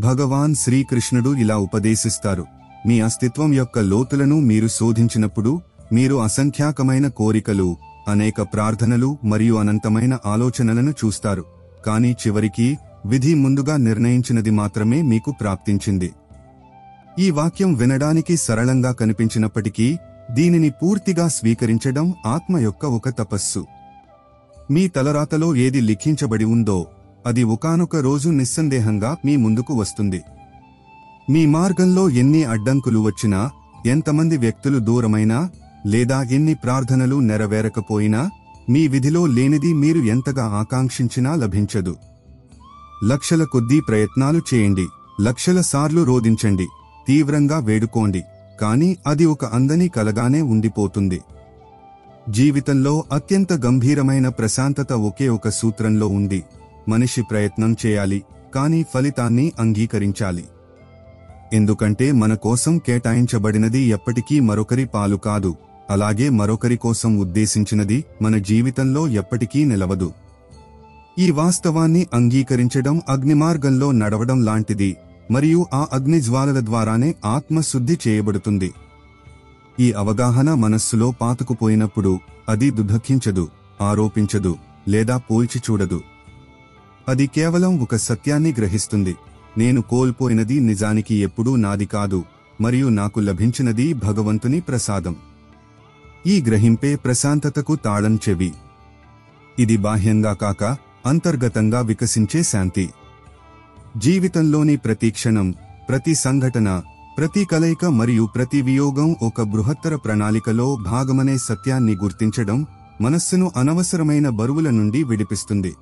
భగవాన్ శ్రీకృష్ణుడు ఇలా ఉపదేశిస్తారు: మీ అస్తిత్వం యొక్క లోతులను మీరు శోధించినప్పుడు మీరు అసంఖ్యాకమైన కోరికలు, అనేక ప్రార్థనలు మరియు అనంతమైన ఆలోచనలను చూస్తారు. కానీ చివరికి విధి ముందుగా నిర్ణయించినది మాత్రమే మీకు ప్రాప్తించింది. ఈ వాక్యం వినడానికి సరళంగా కనిపించినప్పటికీ దీనిని పూర్తిగా స్వీకరించడం ఆత్మ యొక్క ఒక తపస్సు. మీ తలరాతలో ఏది లిఖించబడి ఉందో అది ఒకానొక రోజు నిస్సందేహంగా మీ ముందుకు వస్తుంది. మీ మార్గంలో ఎన్ని అడ్డంకులు వచ్చినా, ఎంతమంది వ్యక్తులు దూరమైనా, లేదా ఎన్ని ప్రార్థనలు నెరవేరకపోయినా మీ విధిలో లేనిది మీరు ఎంతగా ఆకాంక్షించినా లభించదు. లక్షల కొద్దీ ప్రయత్నాలు చేయండి, లక్షల సార్లు రోదించండి, తీవ్రంగా వేడుకోండి, కానీ అది ఒక అందని కలగానే ఉండిపోతుంది. జీవితంలో అత్యంత గంభీరమైన ప్రశాంతత ఒకే ఒక సూత్రంలో ఉంది: మనిషి ప్రయత్నం చేయాలి, కానీ ఫలితాన్ని అంగీకరించాలి. ఎందుకంటే మన కోసం కేటాయించబడినది ఎప్పటికీ మరొకరి పాలు కాదు, అలాగే మరొకరి కోసం ఉద్దేశించినది మన జీవితంలో ఎప్పటికీ నిలవదు. ఈ వాస్తవాన్ని అంగీకరించడం అగ్నిమార్గంలో నడవడం లాంటిది, మరియు ఆ అగ్నిజ్వాలల ద్వారానే ఆత్మశుద్ధి చేయబడుతుంది. ఈ అవగాహన మనస్సులో పాతుకుపోయినప్పుడు అది దుఃఖించదు, ఆరోపించదు, లేదా పోల్చి చూడదు. అది కేవలం ఒక సత్యాన్ని గ్రహిస్తుంది: నేను కోల్పోయినది నిజానికి ఎప్పుడూ నాది కాదు, మరియు నాకు లభించినది భగవంతుని ప్రసాదం. ఈ గ్రహింపే ప్రశాంతతకు తాళం చెవి. ఇది బాహ్యంగా కాక అంతర్గతంగా వికసించే శాంతి. జీవితంలోని ప్రతి క్షణం, ప్రతి సంఘటన, ప్రతి కలయిక మరియు ప్రతి వియోగం ఒక బృహత్తర ప్రణాళికలో భాగమనే సత్యాన్ని గుర్తించడం మనస్సును అనవసరమైన బరువుల నుండి విడిపిస్తుంది.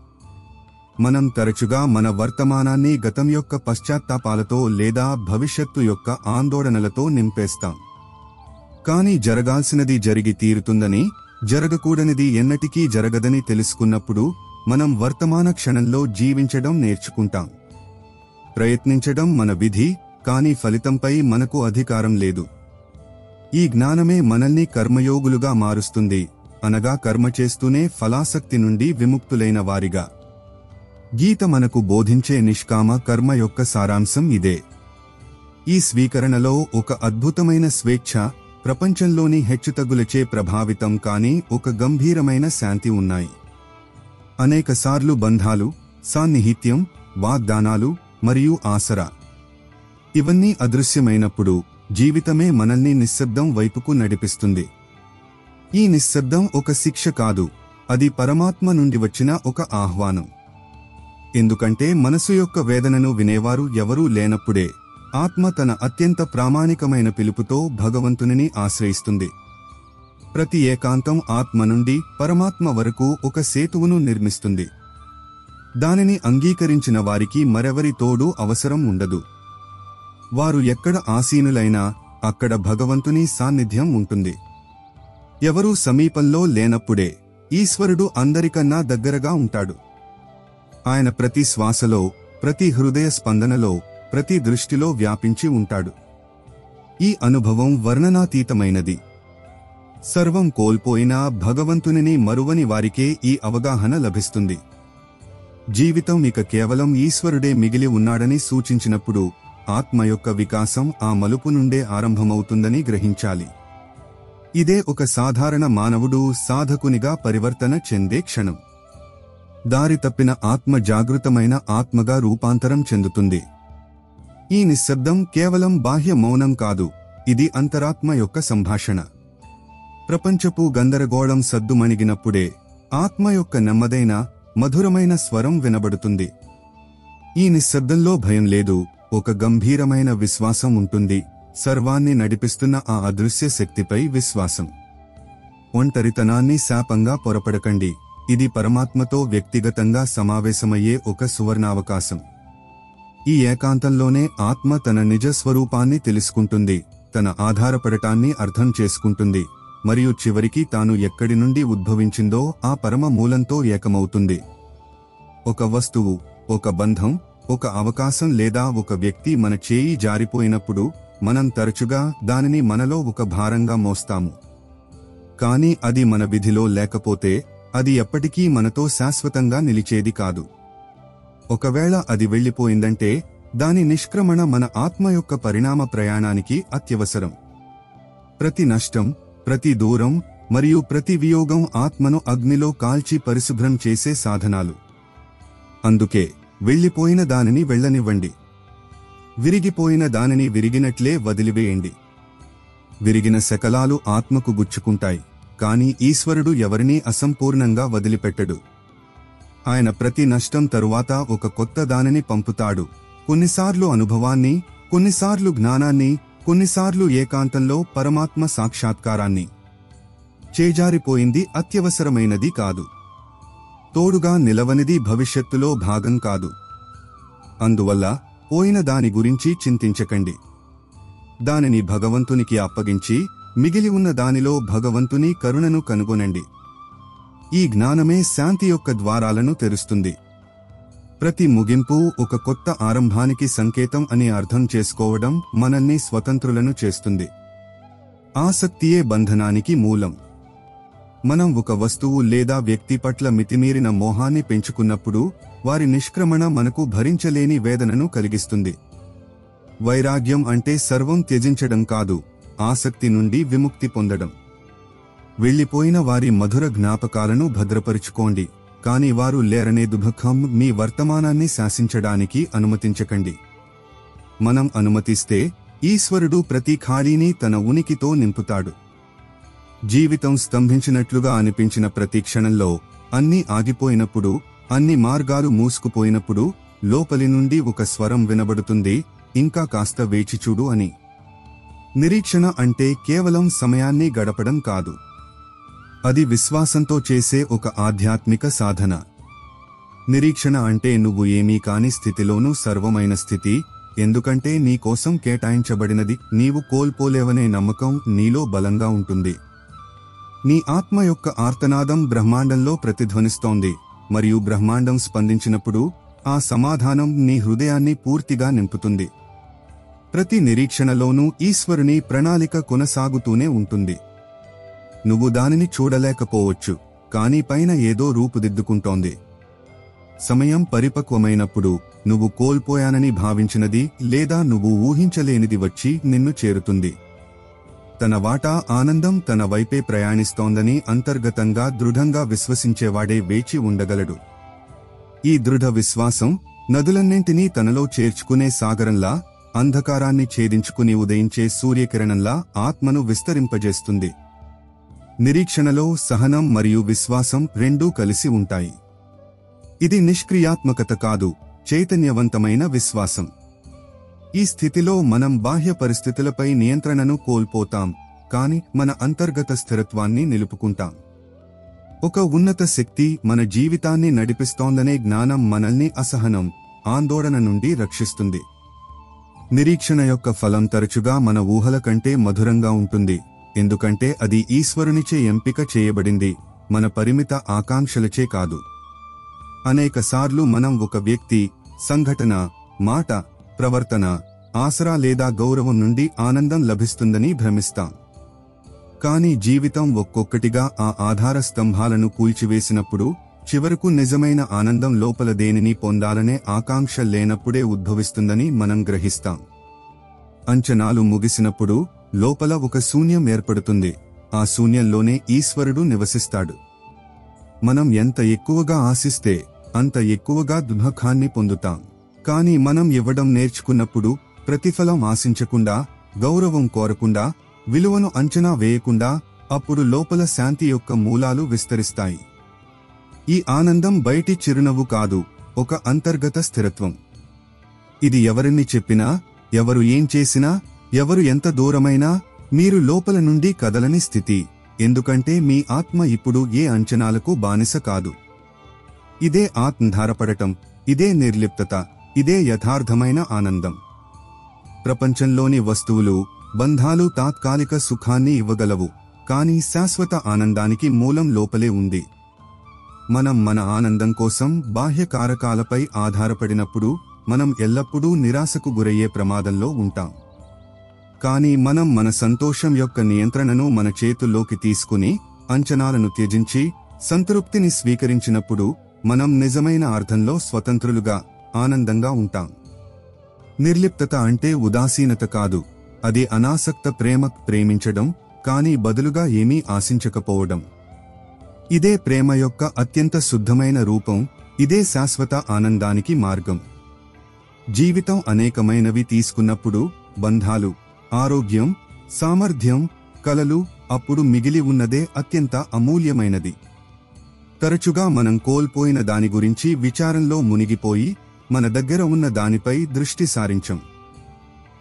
మనం తరచుగా మన వర్తమానాన్ని గతం యొక్క పశ్చాత్తాపాలతో లేదా భవిష్యత్తు యొక్క ఆందోళనలతో నింపేస్తాం. కానీ జరగాల్సినది జరిగి తీరుతుందని, జరగకూడనిది ఎన్నటికీ జరగదని తెలుసుకున్నప్పుడు మనం వర్తమాన క్షణంలో జీవించడం నేర్చుకుంటాం. ప్రయత్నించడం మన విధి, కానీ ఫలితంపై మనకు అధికారం లేదు. ఈ జ్ఞానమే మనల్ని కర్మయోగులుగా మారుస్తుంది, అనగా కర్మ చేస్తూనే ఫలాసక్తి నుండి విముక్తులైన వారిగా. గీత మనకు బోధించే నిష్కామ కర్మ యొక్క సారాంశం ఇదే. ఈ స్వీకరణలో ఒక అద్భుతమైన స్వేచ్ఛ, ప్రపంచంలోని హెచ్చుతగ్గులచే ప్రభావితం కాని ఒక గంభీరమైన శాంతి ఉన్నాయి. అనేకసార్లు బంధాలు, సాన్నిహిత్యం, వాగ్దానాలు మరియు ఆసరా ఇవన్నీ అదృశ్యమైనప్పుడు జీవితమే మనల్ని నిశ్శబ్దం వైపుకు నడిపిస్తుంది. ఈ నిశ్శబ్దం ఒక శిక్ష కాదు, అది పరమాత్మ నుండి వచ్చిన ఒక ఆహ్వానం. ఎందుకంటే మనసు యొక్క వేదనను వినేవారు ఎవరూ లేనప్పుడే ఆత్మ తన అత్యంత ప్రామాణికమైన పిలుపుతో భగవంతునిని ఆశ్రయిస్తుంది. ప్రతి ఏకాంతం ఆత్మ నుండి పరమాత్మ వరకు ఒక సేతువును నిర్మిస్తుంది. దానిని అంగీకరించిన వారికి మరెవరి తోడు అవసరం ఉండదు. వారు ఎక్కడ ఆసీనులైనా అక్కడ భగవంతుని సాన్నిధ్యం ఉంటుంది. ఎవరూ సమీపంలో లేనప్పుడే ఈశ్వరుడు అందరికన్నా దగ్గరగా ఉంటాడు. ఆయన ప్రతి శ్వాసలో, ప్రతి హృదయ స్పందనలో, ప్రతి దృష్టిలో వ్యాపించి ఉంటాడు. ఈ అనుభవం వర్ణనాతీతమైనది. సర్వం కోల్పోయినా భగవంతునిని మరువని వారికే ఈ అవగాహన లభిస్తుంది. జీవితం ఇక కేవలం ఈశ్వరుడే మిగిలి ఉన్నాడని సూచించినప్పుడు ఆత్మ యొక్క వికాసం ఆ మలుపు నుండే ఆరంభమవుతుందని గ్రహించాలి. ఇదే ఒక సాధారణ మానవుడు సాధకునిగా పరివర్తన చెందే క్షణం. దారి తప్పిన ఆత్మ జాగృతమైన ఆత్మగా రూపాంతరం చెందుతుంది. ఈ నిశ్శబ్దం కేవలం బాహ్య మౌనం కాదు, ఇది అంతరాత్మ యొక్క సంభాషణ. ప్రపంచపు గందరగోళం సద్దుమణిగినప్పుడే ఆత్మ యొక్క నెమ్మదైన, మధురమైన స్వరం వినబడుతుంది. ఈ నిశ్శబ్దంలో భయం లేదు, ఒక గంభీరమైన విశ్వాసం ఉంటుంది, సర్వాన్ని నడిపిస్తున్న ఆ అదృశ్య శక్తిపై విశ్వాసం. ఒంటరితనాన్ని శాపంగా పొరపడకండి, ఇది పరమాత్మతో వ్యక్తిగతంగా సమావేశమయ్యే ఒక సువర్ణావకాశం. ఈ ఏకాంతంలోనే ఆత్మ తన నిజ స్వరూపాన్ని తెలుసుకుంటుంది, తన ఆధారపడటాన్ని అర్థం చేసుకుంటుంది, మరియు చివరికి తాను ఎక్కడి నుండి ఉద్భవించిందో ఆ పరమ మూలంతో ఏకమవుతుంది. ఒక వస్తువు, ఒక బంధం, ఒక అవకాశం లేదా ఒక వ్యక్తి మన చేయి జారిపోయినప్పుడు మనం తరచుగా దానిని మనలో ఒక భారంగా మోస్తాము. కానీ అది మన విధిలో లేకపోతే అది ఎప్పటికీ మనతో శాశ్వతంగా నిలిచేది కాదు. ఒకవేళ అది వెళ్లిపోయిందంటే దాని నిష్క్రమణ మన ఆత్మ యొక్క పరిణామ ప్రయాణానికి అత్యవసరం. ప్రతి నష్టం, ప్రతి దూరం మరియు ప్రతి వియోగం ఆత్మను అగ్నిలో కాల్చి పరిశుభ్రం చేసే సాధనాలు. అందుకే వెళ్ళిపోయిన దానిని వెళ్ళనివ్వండి. విరిగిపోయిన దానిని విరిగినట్లే వదిలివేయండి. విరిగిన శకలాలు ఆత్మకు గుచ్చుకుంటాయి, కాని ఈశ్వరుడు ఎవరినీ అసంపూర్ణంగా వదిలిపెట్టడు. ఆయన ప్రతి నష్టం తరువాత ఒక కొత్త దానిని పంపుతాడు. కొన్నిసార్లు అనుభవాన్ని, కొన్నిసార్లు జ్ఞానాన్ని, కొన్నిసార్లు ఏకాంతంలో పరమాత్మ సాక్షాత్కారాన్ని. చేజారిపోయింది అత్యవసరమైనది కాదు. తోడుగా నిలవనిది భవిష్యత్తులో భాగం కాదు. అందువల్ల పోయిన దాని గురించి చింతించకండి. దానిని భగవంతునికి అప్పగించి మిగిలి ఉన్న దానిలో భగవంతుని కరుణను కనుగొనండి. ఈ జ్ఞానమే శాంతి యొక్క ద్వారాలను తెరుస్తుంది. ప్రతి ముగింపు ఒక కొత్త ఆరంభానికి సంకేతం అని అర్థం చేసుకోవడం మనల్ని స్వతంత్రులను చేస్తుంది. ఆసక్తియే బంధనానికి మూలం. మనం ఒక వస్తువు లేదా వ్యక్తి పట్ల మితిమీరిన మోహాన్ని పెంచుకున్నప్పుడు వారి నిష్క్రమణ మనకు భరించలేని వేదనను కలిగిస్తుంది. వైరాగ్యం అంటే సర్వం త్యజించడం కాదు, ఆసక్తి నుండి విముక్తి పొందడం. వెళ్లిపోయిన వారి మధుర జ్ఞాపకాలను భద్రపరుచుకోండి, కాని వారు లేరనే దుఃఖం మీ వర్తమానాన్ని శాసించడానికి అనుమతించకండి. మనం అనుమతిస్తే ఈశ్వరుడు ప్రతి ఖాళీని తన ఉనికితో నింపుతాడు. జీవితం స్తంభించినట్లుగా అనిపించిన ప్రతి క్షణంలో, అన్నీ ఆగిపోయినప్పుడు, అన్ని మార్గాలు మూసుకుపోయినప్పుడు లోపలి నుండి ఒక స్వరం వినబడుతుంది, ఇంకా కాస్త వేచిచూడు అని. నిరీక్షణ అంటే కేవలం సమయాన్ని గడపడం కాదు. అది విశ్వాసంతో చేసే ఒక ఆధ్యాత్మిక సాధన. నిరీక్షణ అంటే నువ్వు ఏమీ కాని స్థితిలోనూ సర్వమైన స్థితి, ఎందుకంటే నీ కోసం కేటాయించబడినది నీవు కోల్పోలేవనే నమ్మకం నీలో బలంగా ఉంటుంది. నీ ఆత్మ యొక్క ఆర్తనాదం బ్రహ్మాండంలో ప్రతిధ్వనిస్తోంది, మరియు బ్రహ్మాండం స్పందించినప్పుడు ఆ సమాధానం నీ హృదయాన్ని పూర్తిగా నింపుతుంది. ప్రతి నిరీక్షణలోనూ ఈశ్వరుని ప్రణాళిక కొనసాగుతూనే ఉంటుంది. నువ్వు దానిని చూడలేకపోవచ్చు, కానీ పైన ఏదో రూపుదిద్దుకుంటోంది. సమయం పరిపక్వమైనప్పుడు నువ్వు కోల్పోయానని భావించినది లేదా నువ్వు ఊహించలేనిది వచ్చి నిన్ను చేరుతుంది. తన వాటా ఆనందం తన వైపే ప్రయాణిస్తోందని అంతర్గతంగా దృఢంగా విశ్వసించేవాడే వేచి ఉండగలడు. ఈ దృఢ విశ్వాసం నదులన్నింటినీ తనలో చేర్చుకునే సాగరంలా, అంధకారాన్ని ఛేదించుకుని ఉదయించే సూర్యకిరణంలా ఆత్మను విస్తరింపజేస్తుంది. నిరీక్షణలో సహనం మరియు విశ్వాసం రెండూ కలిసి ఉంటాయి. ఇది నిష్క్రియాత్మకత కాదు, చైతన్యవంతమైన విశ్వాసం. ఈ స్థితిలో మనం బాహ్య పరిస్థితులపై నియంత్రణను కోల్పోతాం, కాని మన అంతర్గత స్థిరత్వాన్ని నిలుపుకుంటాం. ఒక ఉన్నత శక్తి మన జీవితాన్ని నడిపిస్తోందనే జ్ఞానం మనల్ని అసహనం, ఆందోళన నుండి రక్షిస్తుంది. నిరీక్షణ యొక్క ఫలం తరచుగా మన ఊహల కంటే మధురంగా ఉంటుంది, ఎందుకంటే అది ఈశ్వరునిచే ఎంపిక చేయబడింది, మన పరిమిత ఆకాంక్షలచే కాదు. అనేకసార్లు మనం ఒక వ్యక్తి, సంఘటన, మాట, ప్రవర్తన, ఆసరా లేదా గౌరవం నుండి ఆనందం లభిస్తుందని భ్రమిస్తాం. కానీ జీవితం ఒక్కొక్కటిగా ఆ ఆధార స్తంభాలను కూల్చివేసినప్పుడు, చివరకు నిజమైన ఆనందం లోపల దేనిని పొందాలనే ఆకాంక్ష లేనప్పుడే ఉద్భవిస్తుందని మనం గ్రహిస్తాం. అంచనాలు ముగిసినప్పుడు లోపల ఒక శూన్యం ఏర్పడుతుంది. ఆ శూన్యంలోనే ఈశ్వరుడు నివసిస్తాడు. మనం ఎంత ఎక్కువగా ఆశిస్తే అంత ఎక్కువగా దుఃఖాన్ని పొందుతాం. కానీ మనం ఇవ్వడం నేర్చుకున్నప్పుడు, ప్రతిఫలం ఆశించకుండా, గౌరవం కోరకుండా, విలువను అంచనా వేయకుండా, అప్పుడు లోపల శాంతి యొక్క మూలాలు విస్తరిస్తాయి. ఈ ఆనందం బయటి చిరునవ్వు కాదు, ఒక అంతర్గత స్థిరత్వం. ఇది ఎవరిని చెప్పినా, ఎవరు ఏం చేసినా, ఎవరు ఎంత దూరమైనా, మీరు లోపల నుండి కదలని స్థితి, ఎందుకంటే మీ ఆత్మ ఇప్పుడు ఏ అంచనాలకు బానిస కాదు. ఇదే ఆత్మధారపడటం, ఇదే నిర్లిప్తత, ఇదే యథార్థమైన ఆనందం. ప్రపంచంలోని వస్తువులు, బంధాలు తాత్కాలిక సుఖాన్ని ఇవ్వగలవు, కానీ శాశ్వత ఆనందానికి మూలం లోపలే ఉంది. మనం మన ఆనందం కోసం బాహ్య కారకాలపై ఆధారపడినప్పుడు మనం ఎల్లప్పుడూ నిరాశకు గురయ్యే ప్రమాదంలో ఉంటాం. కానీ మనం మన సంతోషం యొక్క నియంత్రణను మన చేతుల్లోకి తీసుకుని, అంచనాలను త్యజించి, సంతృప్తిని స్వీకరించినప్పుడు మనం నిజమైన అర్థంలో స్వతంత్రులుగా, ఆనందంగా ఉంటాం. నిర్లిప్తత అంటే ఉదాసీనత కాదు, అది అనాసక్త ప్రేమించడం, కానీ బదులుగా ఏమీ ఆశించకపోవడం. ఇదే ప్రేమ యొక్క అత్యంత శుద్ధమైన రూపం, ఇదే శాశ్వత ఆనందానికి మార్గం. జీవితం అనేకమైనవి తీసుకున్నప్పుడు, బంధాలు, ఆరోగ్యం, సామర్థ్యం, కలలు, అప్పుడు మిగిలి ఉన్నదే అత్యంత అమూల్యమైనది. తరచుగా మనం కోల్పోయిన దాని గురించి విచారంలో మునిగిపోయి, మన దగ్గర ఉన్న దానిపై దృష్టి సారించం.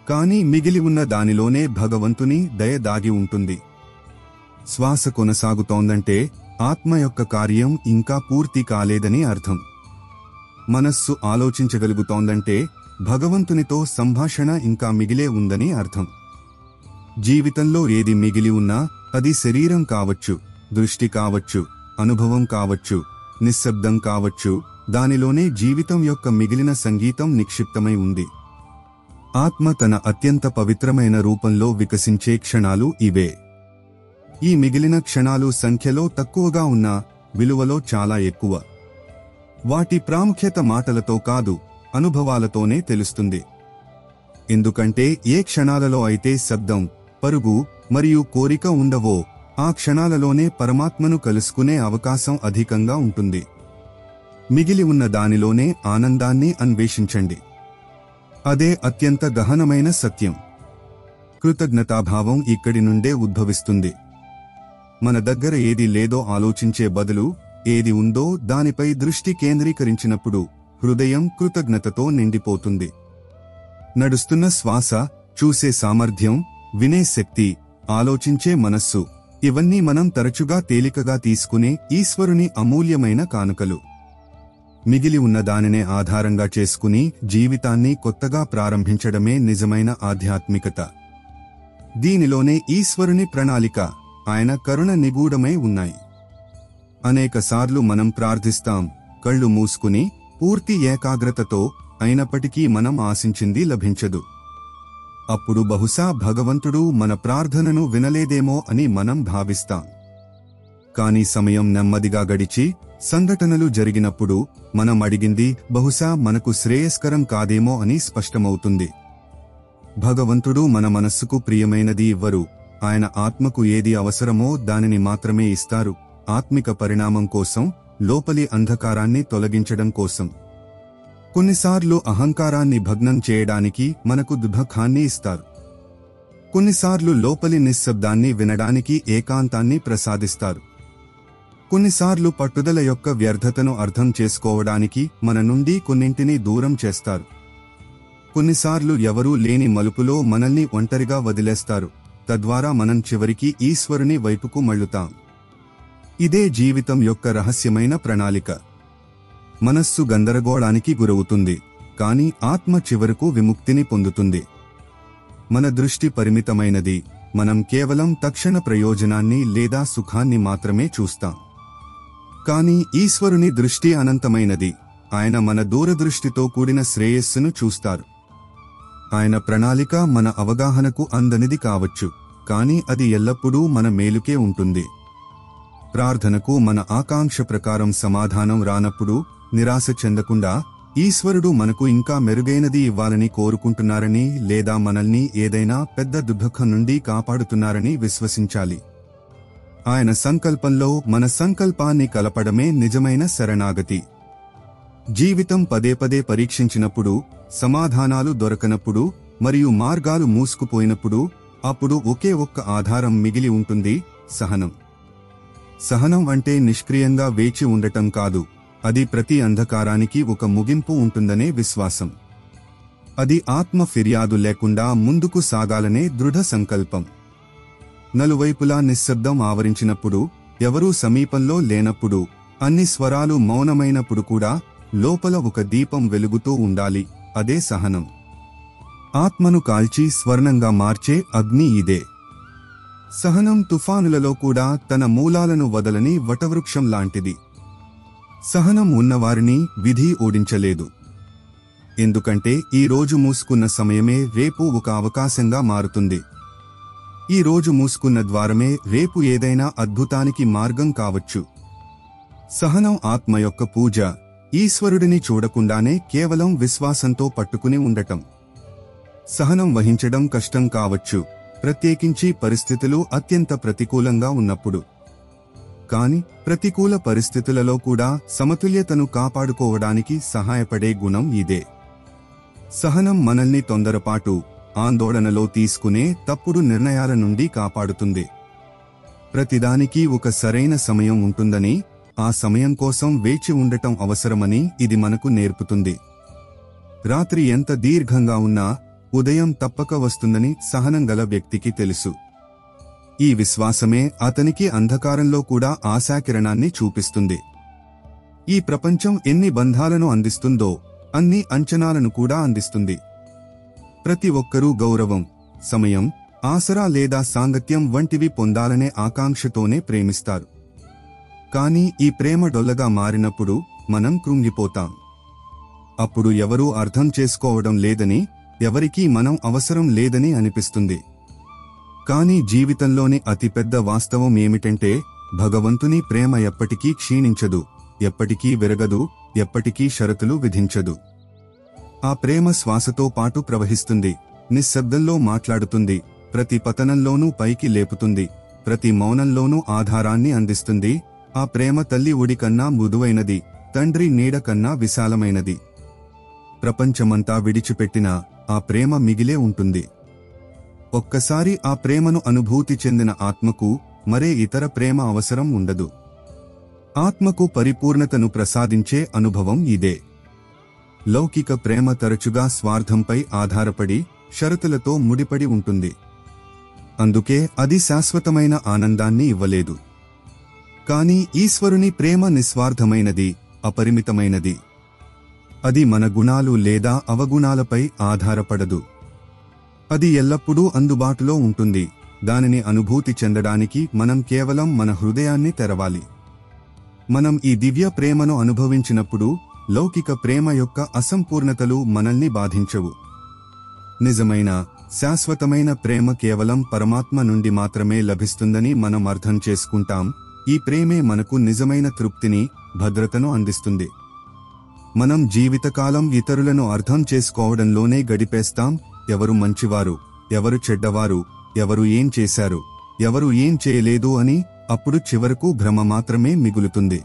కానీ మిగిలి ఉన్న దానిలోనే భగవంతుని దయ దాగి ఉంటుంది. శ్వాస కొనసాగుతోందంటే ఆత్మ యొక్క కార్యం ఇంకా పూర్తి కాలేదని అర్థం. మనస్సు ఆలోచించగలుగుతోందంటే భగవంతునితో సంభాషణ ఇంకా మిగిలే ఉందని అర్థం. జీవితంలో ఏది మిగిలి ఉన్నా అది శరీరం కావచ్చు, దృష్టి కావచ్చు, అనుభవం కావచ్చు, నిశ్శబ్దం కావచ్చు, దానిలోనే జీవితం యొక్క మిగిలిన సంగీతం నిక్షిప్తమై ఉంది. ఆత్మ తన అత్యంత పవిత్రమైన రూపంలో వికసించే క్షణాలు ఇవే. ఈ మిగిలిన క్షణాలు సంఖ్యలో తక్కువగా ఉన్నా విలువలో చాలా ఎక్కువ. వాటి ప్రాముఖ్యత మాటలతో కాదు, అనుభవాలతోనే తెలుస్తుంది. ఎందుకంటే ఏ క్షణాలలో అయితే శబ్దం, పరుగు మరియు కోరిక ఉండవో ఆ క్షణాలలోనే పరమాత్మను కలుసుకునే అవకాశం అధికంగా ఉంటుంది. మిగిలి ఉన్న దానిలోనే ఆనందాన్ని అన్వేషించండి. అదే అత్యంత గహనమైన సత్యం. కృతజ్ఞతాభావం ఇక్కడి నుండే ఉద్భవిస్తుంది. మన దగ్గర ఏది లేదో ఆలోచించే బదులు ఏది ఉందో దానిపై దృష్టి కేంద్రీకరించినప్పుడు హృదయం కృతజ్ఞతతో నిండిపోతుంది. నడుస్తున్న శ్వాస, చూసే సామర్థ్యం, వినే శక్తి, ఆలోచించే మనస్సు, ఇవన్నీ మనం తరచుగా తేలికగా తీసుకునే ఈశ్వరుని అమూల్యమైన కానుకలు. మిగిలి ఉన్న దానినే ఆధారంగా చేసుకుని జీవితాన్ని కొత్తగా ప్రారంభించడమే నిజమైన ఆధ్యాత్మికత. దీనిలోనే ఈశ్వరుని ప్రణాళిక, ఆయన కరుణ నిగూఢమై ఉన్నాయి. అనేకసార్లు మనం ప్రార్థిస్తాం, కళ్ళు మూసుకుని, పూర్తి ఏకాగ్రతతో, అయినప్పటికీ మనం ఆశించింది లభించదు. అప్పుడు బహుశా భగవంతుడు మన ప్రార్థనను వినలేదేమో అని మనం భావిస్తాం. కానీ సమయం నెమ్మదిగా గడిచి సంఘటనలు జరిగినప్పుడు మనం అడిగింది బహుశా మనకు శ్రేయస్కరం కాదేమో అని స్పష్టమవుతుంది. భగవంతుడు మన మనస్సుకు ప్రియమైనది ఇవ్వరు, ఆయన ఆత్మకు ఏది అవసరమో దానిని మాత్రమే ఇస్తారు. ఆత్మిక పరిణామం కోసం, లోపలి అంధకారాన్ని తొలగించడం కోసం. కొన్నిసార్లు అహంకారాన్ని భగ్నం చేయడానికి మనకు దుఃఖాన్ని ఇస్తారు. కొన్నిసార్లు లోపలి నిశ్శబ్దాన్ని వినడానికి ఏకాంతాన్ని ప్రసాదిస్తారు. కొన్నిసార్లు పట్టుదల యొక్క వ్యర్థతను అర్థం చేసుకోవడానికి మన నుండి కొన్నింటిని దూరం చేస్తారు. కొన్నిసార్లు ఎవరూ లేని మలుపులో మనల్ని ఒంటరిగా వదిలేస్తారు, తద్వారా మనం చివరికి ఈశ్వరుని వైపుకు మళ్ళుతాం. ఇదే జీవితం యొక్క రహస్యమైన ప్రణాళిక. మనస్సు గందరగోళానికి గురవుతుంది, కానీ ఆత్మ చివరకు విముక్తిని పొందుతుంది. మన దృష్టి పరిమితమైనది, మనం కేవలం తక్షణ ప్రయోజనాన్ని లేదా సుఖాన్ని మాత్రమే చూస్తాం. కానీ ఈశ్వరుని దృష్టి అనంతమైనది, ఆయన మన దూరదృష్టితో కూడిన శ్రేయస్సును చూస్తారు. ఆయన ప్రణాళిక మన అవగాహనకు అందనిది కావచ్చు, కానీ అది ఎల్లప్పుడూ మన మేలుకే ఉంటుంది. ప్రార్థనకు మన ఆకాంక్ష ప్రకారం సమాధానం రానప్పుడు నిరాశ చెందకుండా, ఈశ్వరుడు మనకు ఇంకా మెరుగైనది ఇవ్వాలని కోరుకుంటున్నారని లేదా మనల్ని ఏదైనా పెద్ద దుఃఖం నుండి కాపాడుతున్నారని విశ్వసించాలి. ఆయన సంకల్పంలో మన సంకల్పాన్ని కలపడమే నిజమైన శరణాగతి. జీవితం పదే పదే పరీక్షించినప్పుడు, సమాధానాలు దొరకనప్పుడు మరియు మార్గాలు మూసుకుపోయినప్పుడు, అప్పుడు ఒకే ఒక్క ఆధారం మిగిలి ఉంటుంది: సహనం. సహనం అంటే నిష్క్రియంగా వేచి ఉండటం కాదు, అది ప్రతి అంధకారానికి ఒక ముగింపు ఉంటుందనే విశ్వాసం. అది ఆత్మ ఫిర్యాదు లేకుండా ముందుకు సాగాలనే దృఢ సంకల్పం. నలువైపులా నిశ్శబ్దం ఆవరించినప్పుడు, ఎవరూ సమీపంలో లేనప్పుడు, అన్ని స్వరాలు మౌనమైనప్పుడు కూడా లోపల ఒక దీపం వెలుగుతూ ఉండాలి, అదే సహనం. ఆత్మను కాల్చి స్వర్ణంగా మార్చే అగ్ని ఇదే. సహనం తుఫానులలో కూడా తన మూలాలను వదలని వటవృక్షం లాంటిది. సహనం ఉన్నవారిని విధి ఓడించలేదు. ఎందుకంటే ఈ రోజు మూసుకున్న సమయమే రేపు ఒక అవకాశంగా మారుతుంది. ఈ రోజు మూసుకున్న ద్వారమే రేపు ఏదైనా అద్భుతానికి మార్గం కావచ్చు. సహనం ఆత్మ యొక్క పూజ, ఈశ్వరుడిని చూడకుండానే కేవలం విశ్వాసంతో పట్టుకుని ఉండటం. సహనం వహించడం కష్టం కావచ్చు, ప్రత్యేకించి పరిస్థితులు అత్యంత ప్రతికూలంగా ఉన్నప్పుడు. కాని ప్రతికూల పరిస్థితులలో కూడా సమతుల్యతను కాపాడుకోవడానికి సహాయపడే గుణం ఇదే. సహనం మనల్ని తొందరపాటు, ఆందోళనలో తీసుకునే తప్పుడు నిర్ణయాల నుండి కాపాడుతుంది. ప్రతిదానికి ఒక సరైన సమయం ఉంటుందని, ఆ సమయం కోసం వేచి ఉండటం అవసరమని ఇది మనకు నేర్పుతుంది. రాత్రి ఎంత దీర్ఘంగా ఉన్నా ఉదయం తప్పక వస్తుందని సహనం గల వ్యక్తికి తెలుసు. ఈ విశ్వాసమే అతనికి అంధకారంలో కూడా ఆశాకిరణాన్ని చూపిస్తుంది. ఈ ప్రపంచం ఎన్ని బంధాలను అందిస్తుందో అన్ని అంచనాలను కూడా అందిస్తుంది. ప్రతి ఒక్కరూ గౌరవం, సమయం, ఆసరా లేదా సాంగత్యం వంటివి పొందాలనే ఆకాంక్షతోనే ప్రేమిస్తారు. కానీ ఈ ప్రేమ డొల్లగా మారినప్పుడు మనం కృంగిపోతాం. అప్పుడు ఎవరూ అర్థం చేసుకోవడం లేదని, ఎవరికీ మనం అవసరం లేదని అనిపిస్తుంది. కానీ జీవితంలోని అతిపెద్ద వాస్తవం ఏమిటంటే, భగవంతుని ప్రేమ ఎప్పటికీ క్షీణించదు, ఎప్పటికీ విరగదు, ఎప్పటికీ షరతులు విధించదు. ఆ ప్రేమ శ్వాసతో పాటు ప్రవహిస్తుంది, నిశ్శబ్దంలో మాట్లాడుతుంది, ప్రతి పతనంలోనూ పైకి లేపుతుంది, ప్రతి మౌనంలోనూ ఆధారాన్ని అందిస్తుంది. ఆ ప్రేమ తల్లి ఒడి కన్నా మృదువైనది, తండ్రి నీడ కన్నా విశాలమైనది. ప్రపంచమంతా విడిచిపెట్టినా ఆ ప్రేమ మిగిలే ఉంటుంది. ఒక్కసారి ఆ ప్రేమను అనుభూతి చెందిన ఆత్మకు మరే ఇతర ప్రేమ అవసరం ఉండదు. ఆత్మకు పరిపూర్ణతను ప్రసాదించే అనుభవం ఇదే. లౌకిక ప్రేమ తరచుగా స్వార్థంపై ఆధారపడి, షరతులతో ముడిపడి ఉంటుంది. అందుకే అది శాశ్వతమైన ఆనందాన్ని ఇవ్వలేదు. కానీ ఈశ్వరుని ప్రేమ నిస్వార్థమైనది, అపరిమితమైనది. అది మన గుణాలు లేదా అవగుణాలపై ఆధారపడదు. అది ఎల్లప్పుడూ అందుబాటులో ఉంటుంది. దానిని అనుభూతి చెందడానికి మనం కేవలం మన హృదయాన్ని తెరవాలి. మనం ఈ దివ్య ప్రేమను అనుభవించినప్పుడు లౌకిక ప్రేమ యొక్క అసంపూర్ణతలు మనల్ని బాధించవు. నిజమైన, శాశ్వతమైన ప్రేమ కేవలం పరమాత్మ నుండి మాత్రమే లభిస్తుందని మనం అర్థం చేసుకుంటాం. ఈ ప్రేమే మనకు నిజమైన తృప్తిని, భద్రతను అందిస్తుంది. మనం జీవితకాలం ఇతరులను అర్థం చేసుకోవడంలోనే గడిపేస్తాం. ఎవరు మంచివారు, ఎవరు చెడ్డవారు, ఎవరు ఏం చేశారు, ఎవరు ఏం చేయలేదు అని. అప్పుడు చివరకు భ్రమ మాత్రమే మిగులుతుంది.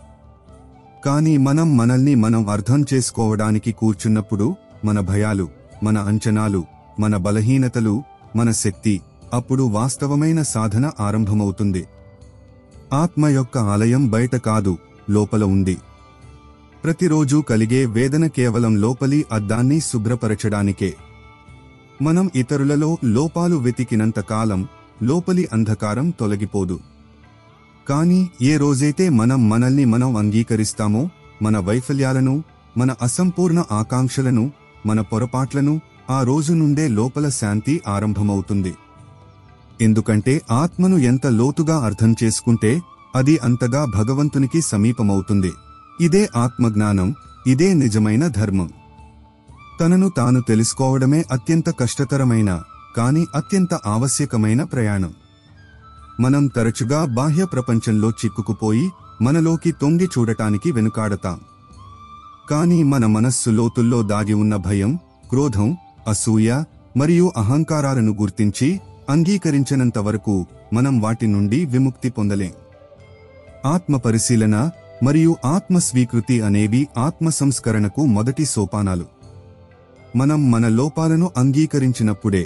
కానీ మనం మనల్ని మనం అర్థం చేసుకోవడానికి కూర్చున్నప్పుడు, మన భయాలు, మన అంచనాలు, మన బలహీనతలు, మన శక్తి, అప్పుడు వాస్తవమైన సాధన ఆరంభమవుతుంది. ఆత్మ యొక్క ఆలయం బయట కాదు, లోపల ఉంది. ప్రతిరోజూ కలిగే వేదన కేవలం లోపలి అద్దాన్ని శుభ్రపరచడానికే. మనం ఇతరులలో లోపాలు వెతికినంత కాలం లోపలి అంధకారం తొలగిపోదు. కానీ ఏ రోజైతే మనం మనల్ని మనం అంగీకరిస్తామో, మన వైఫల్యాలను, మన అసంపూర్ణ ఆకాంక్షలను, మన పొరపాట్లను, ఆ రోజు నుండే లోపల శాంతి ఆరంభమవుతుంది. ఎందుకంటే ఆత్మను ఎంత లోతుగా అర్థం చేసుకుంటే అది అంతగా భగవంతునికి సమీపమవుతుంది. ఇదే ఆత్మజ్ఞానం, ఇదే నిజమైన ధర్మం. తనను తాను తెలుసుకోవడమే అత్యంత కష్టతరమైన, కానీ అత్యంత ఆవశ్యకమైన ప్రయాణం. మనం తరచుగా బాహ్య ప్రపంచంలో చిక్కుకుపోయి మనలోకి తొంగి చూడటానికి వెనుకాడతాం. కానీ మన మనస్సు లోతుల్లో దాగి ఉన్న భయం, క్రోధం, అసూయ మరియు అహంకారాలను గుర్తించి అంగీకరించినంత వరకు మనం వాటి నుండి విముక్తి పొందలేం. ఆత్మ పరిశీలన మరియు ఆత్మ స్వీకృతి అనేవి ఆత్మ సంస్కరణకు మొదటి సోపానాలు. మనం మన లోపాలను అంగీకరించినప్పుడే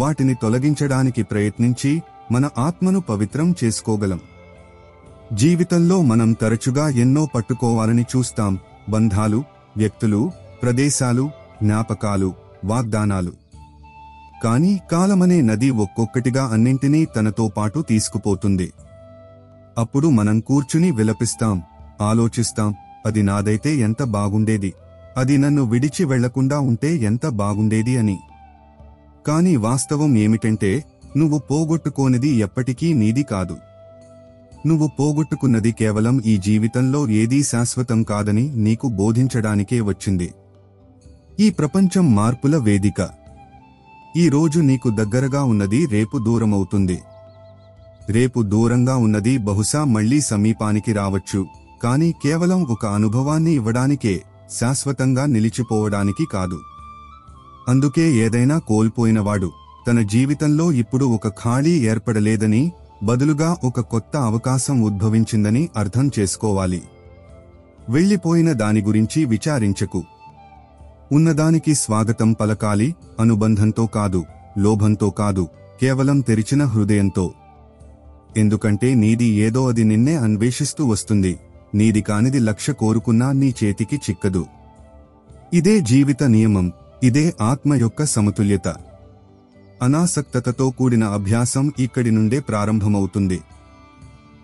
వాటిని తొలగించడానికి ప్రయత్నించి మన ఆత్మను పవిత్రం చేసుకోగలం. జీవితంలో మనం తరచుగా ఎన్నో పట్టుకోవాలని చూస్తాం: బంధాలు, వ్యక్తులు, ప్రదేశాలు, జ్ఞాపకాలు, వాగ్దానాలు. కానీ కాలమనే నది ఒక్కొక్కటిగా అన్నింటినీ తనతో పాటు తీసుకుపోతుంది. అప్పుడు మనం కూర్చుని విలపిస్తాం, ఆలోచిస్తాం, అది నాదైతే ఎంత బాగుండేది, అది నన్ను విడిచి వెళ్లకుండా ఉంటే ఎంత బాగుండేది అని. కానీ వాస్తవం ఏమిటంటే, నువ్వు పోగొట్టుకోనిది ఎప్పటికీ నీది కాదు. నువ్వు పోగొట్టుకున్నది కేవలం ఈ జీవితంలో ఏదీ శాశ్వతం కాదని నీకు బోధించడానికే వచ్చింది. ఈ ప్రపంచం మార్పుల వేదిక. ఈ రోజు నీకు దగ్గరగా ఉన్నది రేపు దూరమవుతుంది. రేపు దూరంగా ఉన్నది బహుశా మళ్లీ సమీపానికి రావచ్చు, కానీ కేవలం ఒక అనుభవాన్ని ఇవ్వడానికే, శాశ్వతంగా నిలిచిపోవడానికి కాదు. అందుకే ఏదైనా కోల్పోయినవాడు తన జీవితంలో ఇప్పుడు ఒక ఖాళీ ఏర్పడలేదని, బదులుగా ఒక కొత్త అవకాశం ఉద్భవించిందని అర్థం చేసుకోవాలి. వెళ్ళిపోయిన దాని గురించి విచారించకు. ఉన్నదానికి స్వాగతం పలకాలి, అనుబంధంతో కాదు, లోభంతో కాదు, కేవలం తెరిచిన హృదయంతో. ఎందుకంటే నీది ఏదో అది నిన్నే అన్వేషిస్తూ వస్తుంది. నీది కానిది లక్ష కోరుకున్నా నీ చేతికి చిక్కదు. ఇదే జీవిత నియమం. ఇదే ఆత్మ యొక్క సమతుల్యత. అనాసక్తతతో కూడిన అభ్యాసం ఇక్కడి నుండే ప్రారంభమవుతుంది.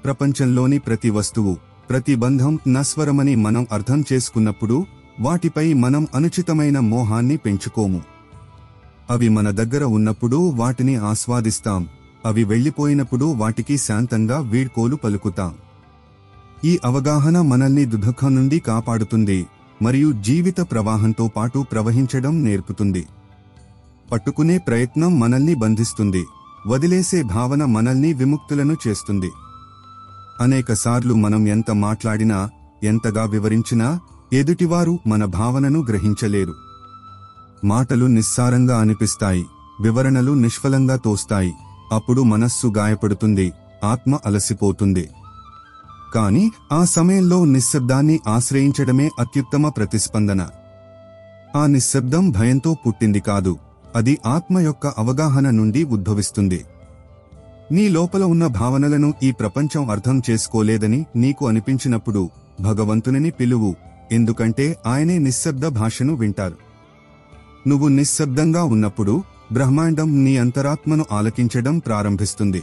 ప్రపంచంలోని ప్రతి వస్తువు, ప్రతి బంధం నశ్వరమని మనం అర్థం చేసుకున్నప్పుడు వాటిపై మనం అనుచితమైన మోహాన్ని పెంచుకోము. అవి మన దగ్గర ఉన్నప్పుడు వాటిని ఆస్వాదిస్తాం. అవి వెళ్లిపోయినప్పుడు వాటికి శాంతంగా వీడ్కోలు పలుకుతాం. ఈ అవగాహన మనల్ని దుఃఖం నుండి కాపాడుతుంది మరియు జీవిత ప్రవాహంతో పాటు ప్రవహించడం నేర్పుతుంది. పట్టుకునే ప్రయత్నం మనల్ని బంధిస్తుంది. వదిలేసే భావన మనల్ని విముక్తులను చేస్తుంది. అనేకసార్లు మనం ఎంత మాట్లాడినా, ఎంతగా వివరించినా ఎదుటివారు మన భావనను గ్రహించలేరు. మాటలు నిస్సారంగా అనిపిస్తాయి, వివరణలు నిష్ఫలంగా తోస్తాయి. అప్పుడు మనస్సు గాయపడుతుంది, ఆత్మ అలసిపోతుంది. కాని ఆ సమయంలో నిశ్శబ్దాన్ని ఆశ్రయించడమే అత్యుత్తమ ప్రతిస్పందన. ఆ నిశ్శబ్దం భయంతో పుట్టింది కాదు, అది ఆత్మ యొక్క అవగాహన నుండి ఉద్భవిస్తుంది. నీ లోపల ఉన్న భావనలను ఈ ప్రపంచం అర్థం చేసుకోలేదని నీకు అనిపించినప్పుడు భగవంతునిని పిలువు, ఎందుకంటే ఆయనే నిశ్శబ్ద భాషను వింటారు. నువ్వు నిశ్శబ్దంగా ఉన్నప్పుడు బ్రహ్మాండం నీ అంతరాత్మను ఆలకించడం ప్రారంభిస్తుంది.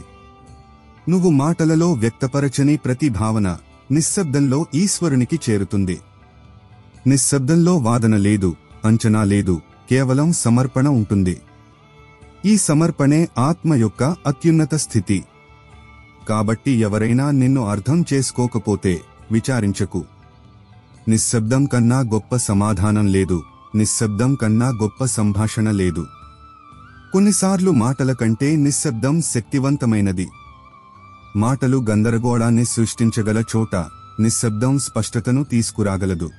నువ్వు మాటలలో వ్యక్తపరచని ప్రతి భావన నిశ్శబ్దంలో ఈశ్వరునికి చేరుతుంది. నిశ్శబ్దంలో వాదన లేదు, అంచనా లేదు, కేవలం సమర్పణ ఉంటుంది. ఈ సమర్పణే ఆత్మ యొక్క అత్యున్నత స్థితి. కాబట్టి ఎవరైనా నిన్ను అర్థం చేసుకోకపోతే విచారించకు. నిశ్శబ్దం కన్నా గొప్ప సమాధానం లేదు. నిశ్శబ్దం కన్నా గొప్ప సంభాషణ లేదు. కొన్నిసార్లు మాటల కంటే నిశ్శబ్దం శక్తివంతమైనది. మాటలు గందరగోళాన్ని సృష్టించగల చోట నిశ్శబ్దం స్పష్టతను తీసుకురాగలదు.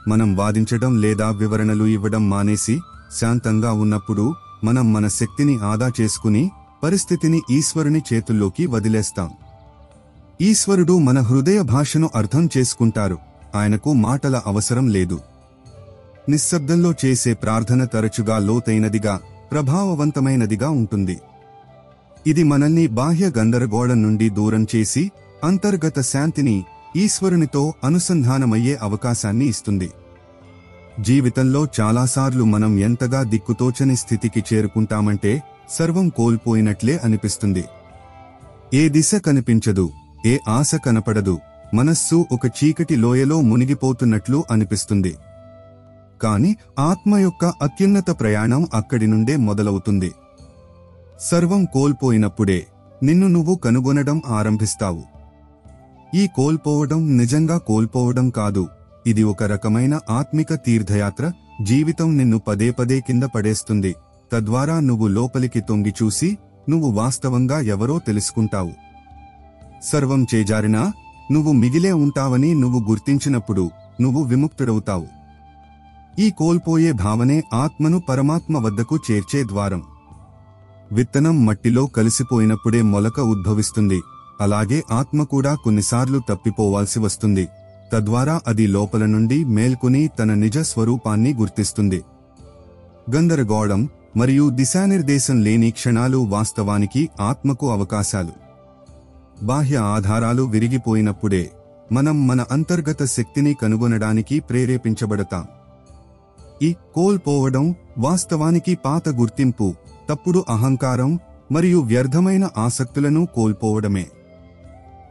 మనం వాదించడం లేదా వివరణలు ఇవ్వడం మానేసి శాంతంగా ఉన్నప్పుడు మనం మన శక్తిని ఆదా చేసుకుని పరిస్థితిని ఈశ్వరుని చేతుల్లోకి వదిలేస్తాం. ఈశ్వరుడు మన హృదయ భాషను అర్థం చేసుకుంటారు. ఆయనకు మాటల అవసరం లేదు. నిశ్శబ్దంలో చేసే ప్రార్థన తరచుగా లోతైనదిగా, ప్రభావవంతమైనదిగా ఉంటుంది. ఇది మనల్ని బాహ్య గందరగోళం నుండి దూరం చేసి అంతర్గత శాంతిని, ఈశ్వరునితో అనుసంధానమయ్యే అవకాశాన్ని ఇస్తుంది. జీవితంలో చాలాసార్లు మనం ఎంతగా దిక్కుతోచని స్థితికి చేరుకుంటామంటే సర్వం కోల్పోయినట్లే అనిపిస్తుంది. ఏ దిశ కనిపించదు, ఏ ఆశ కనపడదు. మనస్సు ఒక చీకటి లోయలో మునిగిపోతున్నట్లు అనిపిస్తుంది. కాని ఆత్మ యొక్క అత్యున్నత ప్రయాణం అక్కడి నుండే మొదలవుతుంది. సర్వం కోల్పోయినప్పుడే నిన్ను నువ్వు కనుగొనడం ఆరంభిస్తావు. ఈ కోల్పోవడం నిజంగా కోల్పోవడం కాదు, ఇది ఒక రకమైన ఆత్మిక తీర్థయాత్ర. జీవితం నిన్ను పదే పదే కింద పడేస్తుంది. తద్వారా నువ్వు లోపలికి తొంగి చూసి నువ్వు వాస్తవంగా ఎవరో తెలుసుకుంటావు. సర్వం చేజారినా నువ్వు మిగిలే ఉంటావని నువ్వు గుర్తించినప్పుడు నువ్వు విముక్తుడవుతావు. ఈ కోల్పోయే భావనే ఆత్మను పరమాత్మ వద్దకు చేర్చే ద్వారం. విత్తనం మట్టిలో కలిసిపోయినప్పుడే మొలక ఉద్భవిస్తుంది. అలాగే ఆత్మ కూడా కొన్నిసార్లు తప్పిపోవాల్సి వస్తుంది. తద్వారా అది లోపల నుండి మేల్కొని తన నిజ స్వరూపాన్ని గుర్తిస్తుంది. గందరగోళం మరియు దిశానిర్దేశం లేని క్షణాలు వాస్తవానికి ఆత్మకు అవకాశాలు. బాహ్య ఆధారాలు విరిగిపోయినప్పుడే మనం మన అంతర్గత శక్తిని కనుగొనడానికి ప్రేరేపించబడతాం. ఈ కోల్పోవడం వాస్తవానికి పాత గుర్తింపు, తప్పుడు అహంకారం మరియు వ్యర్థమైన ఆసక్తులను కోల్పోవడమే.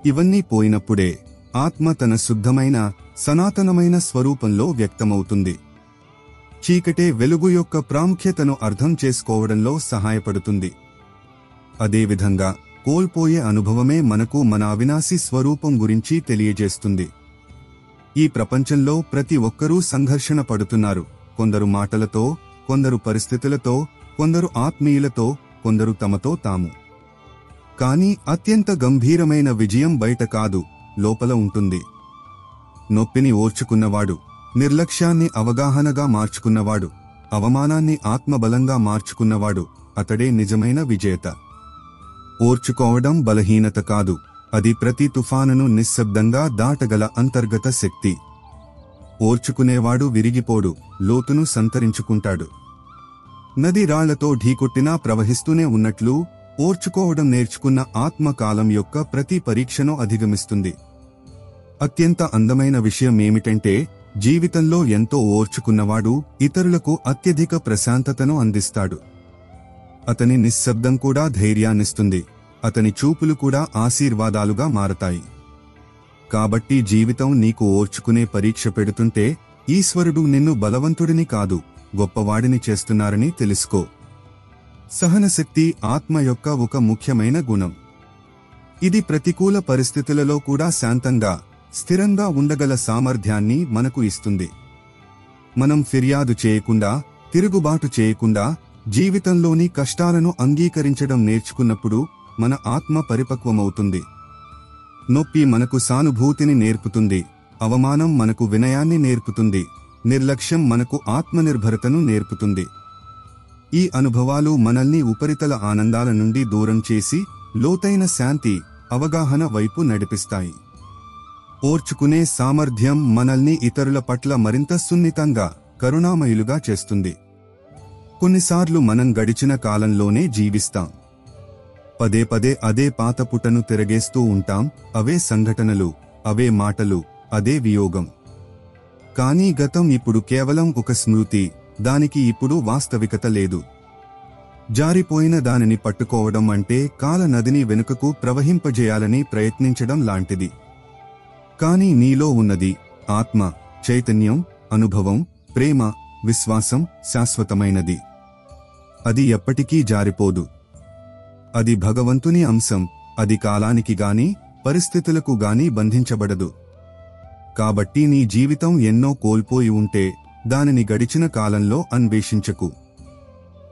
ఇవన్నీ పోయినప్పుడే ఆత్మ తన శుద్ధమైన, సనాతనమైన స్వరూపంలో వ్యక్తమవుతుంది. చీకటే వెలుగు యొక్క ప్రాముఖ్యతను అర్థం చేసుకోవడంలో సహాయపడుతుంది. అదేవిధంగా కోల్పోయే అనుభవమే మనకు మన అవినాశి స్వరూపం గురించి తెలియజేస్తుంది. ఈ ప్రపంచంలో ప్రతి ఒక్కరూ సంఘర్షణ పడుతున్నారు. కొందరు మాటలతో, కొందరు పరిస్థితులతో, కొందరు ఆత్మీయులతో, కొందరు తమతో తాము. కానీ అత్యంత గంభీరమైన విజయం బయట కాదు, లోపల ఉంటుంది. నొప్పిని ఓర్చుకున్నవాడు, నిర్లక్ష్యాన్ని అవగాహనగా మార్చుకున్నవాడు, అవమానాన్ని ఆత్మబలంగా మార్చుకున్నవాడు అతడే నిజమైన విజేత. ఓర్చుకోవడం బలహీనత కాదు, అది ప్రతి తుఫానును నిశ్శబ్దంగా దాటగల అంతర్గత శక్తి. ఓర్చుకునేవాడు విరిగిపోడు, లోతును సంతరించుకుంటాడు. నది రాళ్లతో ఢీకొట్టినా ప్రవహిస్తూనే ఉన్నట్లు ఓర్చుకోవడం నేర్చుకున్న ఆత్మ కాలం యొక్క ప్రతి పరీక్షను అధిగమిస్తుంది. అత్యంత అందమైన విషయం ఏమిటంటే, జీవితంలో ఎంతో ఓర్చుకున్నవాడు ఇతరులకు అత్యధిక ప్రశాంతతను అందిస్తాడు. అతని నిశ్శబ్దం కూడా ధైర్యాన్నిస్తుంది, అతని చూపులు కూడా ఆశీర్వాదాలుగా మారతాయి. కాబట్టి జీవితం నీకు ఓర్చుకునే పరీక్ష పెడుతుంటే, ఈశ్వరుడు నిన్ను బలవంతుడిని కాదు, గొప్పవాడిని చేస్తున్నారని తెలుసుకో. సహనశక్తి ఆత్మ యొక్క ఒక ముఖ్యమైన గుణం. ఇది ప్రతికూల పరిస్థితులలో కూడా శాంతంగా, స్థిరంగా ఉండగల సామర్థ్యాన్ని మనకు ఇస్తుంది. మనం ఫిర్యాదు చేయకుండా, తిరుగుబాటు చేయకుండా జీవితంలోని కష్టాలను అంగీకరించడం నేర్చుకున్నప్పుడు మన ఆత్మ పరిపక్వమవుతుంది. నొప్పి మనకు సానుభూతిని నేర్పుతుంది, అవమానం మనకు వినయాన్ని నేర్పుతుంది, నిర్లక్ష్యం మనకు ఆత్మనిర్భరతను నేర్పుతుంది. ఈ అనుభవాలు మనల్ని ఉపరితల ఆనందాల నుండి దూరం చేసి లోతైన శాంతి, అవగాహన వైపు నడిపిస్తాయి. ఓర్చుకునే సామర్థ్యం మనల్ని ఇతరుల పట్ల మరింత సున్నితంగా, కరుణామయులుగా చేస్తుంది. కొన్నిసార్లు మనం గడిచిన కాలంలోనే జీవిస్తాం. పదే పదే అదే పాత పుటను తిరగేస్తూ ఉంటాం, అవే సంఘటనలు, అవే మాటలు, అదే వియోగం. కానీ గతం ఇప్పుడు కేవలం ఒక స్మృతి, దానికి ఇప్పుడు వాస్తవికత లేదు. జారిపోయిన దానిని పట్టుకోవడం అంటే కాల నదిని వెనుకకు ప్రవహింపజేయాలని ప్రయత్నించడం లాంటిది. కానీ నీలో ఉన్నది ఆత్మ, చైతన్యం, అనుభవం, ప్రేమ, విశ్వాసం శాశ్వతమైనది. అది ఎప్పటికీ జారిపోదు. అది భగవంతుని అంశం, అది కాలానికి గాని, పరిస్థితులకు గాని బంధించబడదు. కాబట్టి నీ జీవితం ఎన్నో కోల్పోయి ఉంటే దానిని గడిచిన కాలంలో అన్వేషించకు.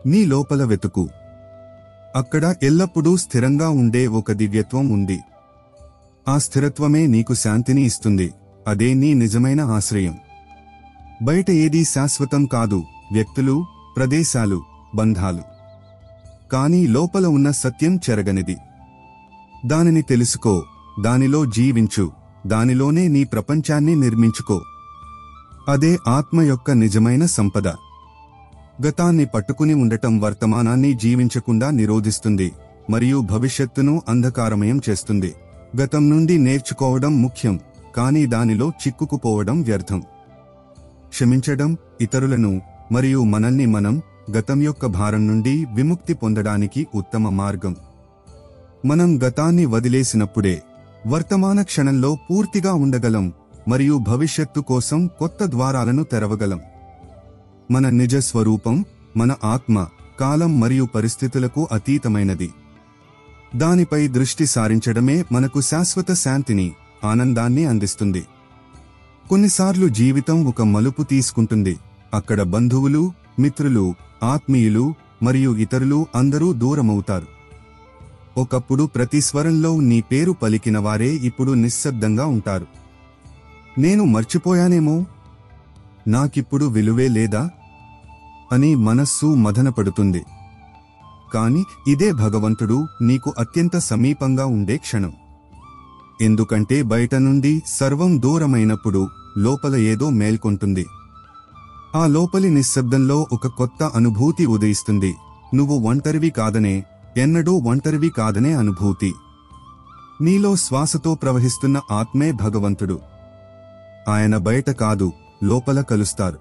నీ లోపల వెతుకు. అక్కడ ఎల్లప్పుడూ స్థిరంగా ఉండే ఒక దివ్యత్వం ఉంది. ఆ స్థిరత్వమే నీకు శాంతిని ఇస్తుంది. అదే నీ నిజమైన ఆశ్రయం. బయట ఏదీ శాశ్వతం కాదు, వ్యక్తులు, ప్రదేశాలు, బంధాలు. కానీ లోపల ఉన్న సత్యం చెరగనిది. దానిని తెలుసుకో, దానిలో జీవించు, దానిలోనే నీ ప్రపంచాన్ని నిర్మించుకో. అదే ఆత్మ యొక్క నిజమైన సంపద. గతాన్ని పట్టుకుని ఉండటం వర్తమానాన్ని జీవించకుండా నిరోధిస్తుంది మరియు భవిష్యత్తును అంధకారమయం చేస్తుంది. గతం నుండి నేర్చుకోవడం ముఖ్యం, కానీ దానిలో చిక్కుకుపోవడం వ్యర్థం. క్షమించడం, ఇతరులను మరియు మనల్ని మనం గతం యొక్క భారం నుండి విముక్తి పొందడానికి ఉత్తమ మార్గం. మనం గతాన్ని వదిలేసినప్పుడే వర్తమాన క్షణంలో పూర్తిగా ఉండగలం మరియు భవిష్యత్తు కోసం కొత్త ద్వారాలను తెరవగలం. మన నిజ స్వరూపం, మన ఆత్మ, కాలం మరియు పరిస్థితులకు అతీతమైనది. దానిపై దృష్టి సారించడమే మనకు శాశ్వత శాంతిని, ఆనందాన్ని అందిస్తుంది. కొన్నిసార్లు జీవితం ఒక మలుపు తీసుకుంటుంది. అక్కడ బంధువులు, మిత్రులు, ఆత్మీయులు మరియు ఇతరులు అందరూ దూరమవుతారు. ఒకప్పుడు ప్రతి స్వరంలో నీ పేరు పలికిన వారే ఇప్పుడు నిశ్శబ్దంగా ఉంటారు. నేను మర్చిపోయానేమో, నాకిప్పుడు విలువే లేదా అని మనస్సు మదనపడుతుంది. కాని ఇదే భగవంతుడు నీకు అత్యంత సమీపంగా ఉండే క్షణం. ఎందుకంటే బయట నుండి సర్వం దూరమైనప్పుడు లోపల ఏదో మేల్కొంటుంది. ఆ లోపలి నిశ్శబ్దంలో ఒక కొత్త అనుభూతి ఉదయిస్తుంది. నువ్వు ఒంటరివి కాదనే, ఎన్నడూ ఒంటరివి కాదనే అనుభూతి. నీలో శ్వాసతో ప్రవహిస్తున్న ఆత్మే భగవంతుడు. ఆయన బయట కాదు, లోపల కలుస్తారు.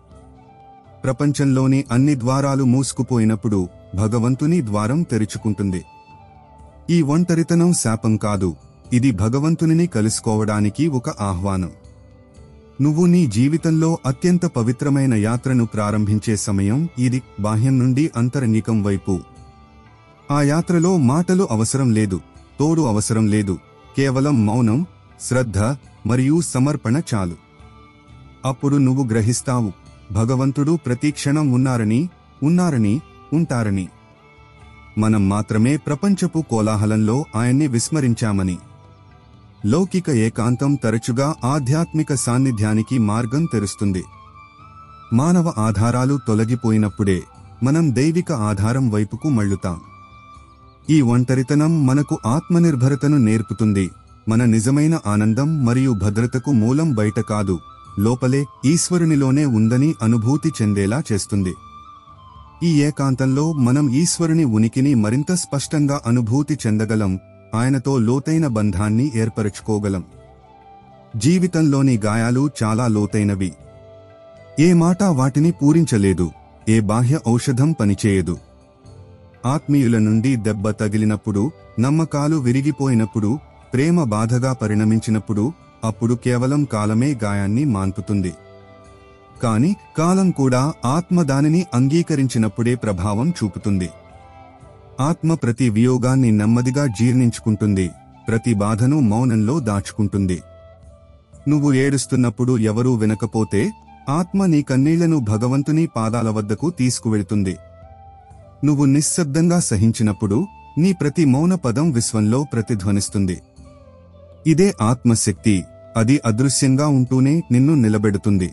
ప్రపంచంలోని అన్ని ద్వారాలు మూసుకుపోయినప్పుడు భగవంతుని ద్వారం తెరుచుకుంటుంది. ఈ ఒంటరితనం శాపం కాదు, ఇది భగవంతునిని కలుసుకోవడానికి ఒక ఆహ్వానం. నువ్వు నీ జీవితంలో అత్యంత పవిత్రమైన యాత్రను ప్రారంభించే సమయం ఇది, బాహ్యం నుండి అంతరంగికం వైపు. ఆ యాత్రలో మాటలు అవసరం లేదు, తోడు అవసరం లేదు, కేవలం మౌనం, శ్రద్ధ మరియు సమర్పణ చాలు. అప్పుడు నువ్వు గ్రహిస్తావు, భగవంతుడు ప్రతి క్షణం ఉన్నారని, ఉంటారని. మనం మాత్రమే ప్రపంచపు కోలాహలంలో ఆయన్ని విస్మరించామని. లౌకిక ఏకాంతం తరచుగా ఆధ్యాత్మిక సాన్నిధ్యానికి మార్గం తెరుస్తుంది. మానవ ఆధారాలు తొలగిపోయినప్పుడే మనం దైవిక ఆధారం వైపుకు మళ్ళుతాం. ఈ ఒంటరితనం మనకు ఆత్మనిర్భరతను నేర్పుతుంది. మన నిజమైన ఆనందం మరియు భద్రతకు మూలం బయట కాదు, లోపలే ఈశ్వరునిలోనే ఉందని అనుభూతి చెందేలా చేస్తుంది. ఈ ఏకాంతంలో మనం ఈశ్వరుని ఉనికిని మరింత స్పష్టంగా అనుభూతి చెందగలం, ఆయనతో లోతైన బంధాన్ని ఏర్పరచుకోగలం. జీవితంలోని గాయాలు చాలా లోతైనవి. ఏ మాట వాటిని పూరించలేదు, ఏ బాహ్య ఔషధం పనిచేయదు. ఆత్మీయుల నుండి దెబ్బ తగిలినప్పుడు, నమ్మకాలు విరిగిపోయినప్పుడు, ప్రేమ బాధగా పరిణమించినప్పుడు, అప్పుడు కేవలం కాలమే గాయాన్ని మాన్పుతుంది. కాని కాలం కూడా ఆత్మ దానిని అంగీకరించినప్పుడే ప్రభావం చూపుతుంది. ఆత్మ ప్రతి వియోగాన్ని నెమ్మదిగా జీర్ణించుకుంటుంది, ప్రతి బాధను మౌనంలో దాచుకుంటుంది. నువ్వు ఏడుస్తున్నప్పుడు ఎవరూ వినకపోతే ఆత్మ నీ కన్నీళ్లను భగవంతుని పాదాల వద్దకు తీసుకువెళ్తుంది. నువ్వు నిశ్శబ్దంగా సహించినప్పుడు నీ ప్రతి మౌన పదం విశ్వంలో ప్రతిధ్వనిస్తుంది. ఇదే ఆత్మశక్తి, అది అదృశ్యంగా ఉంటూనే నిన్ను నిలబెడుతుంది.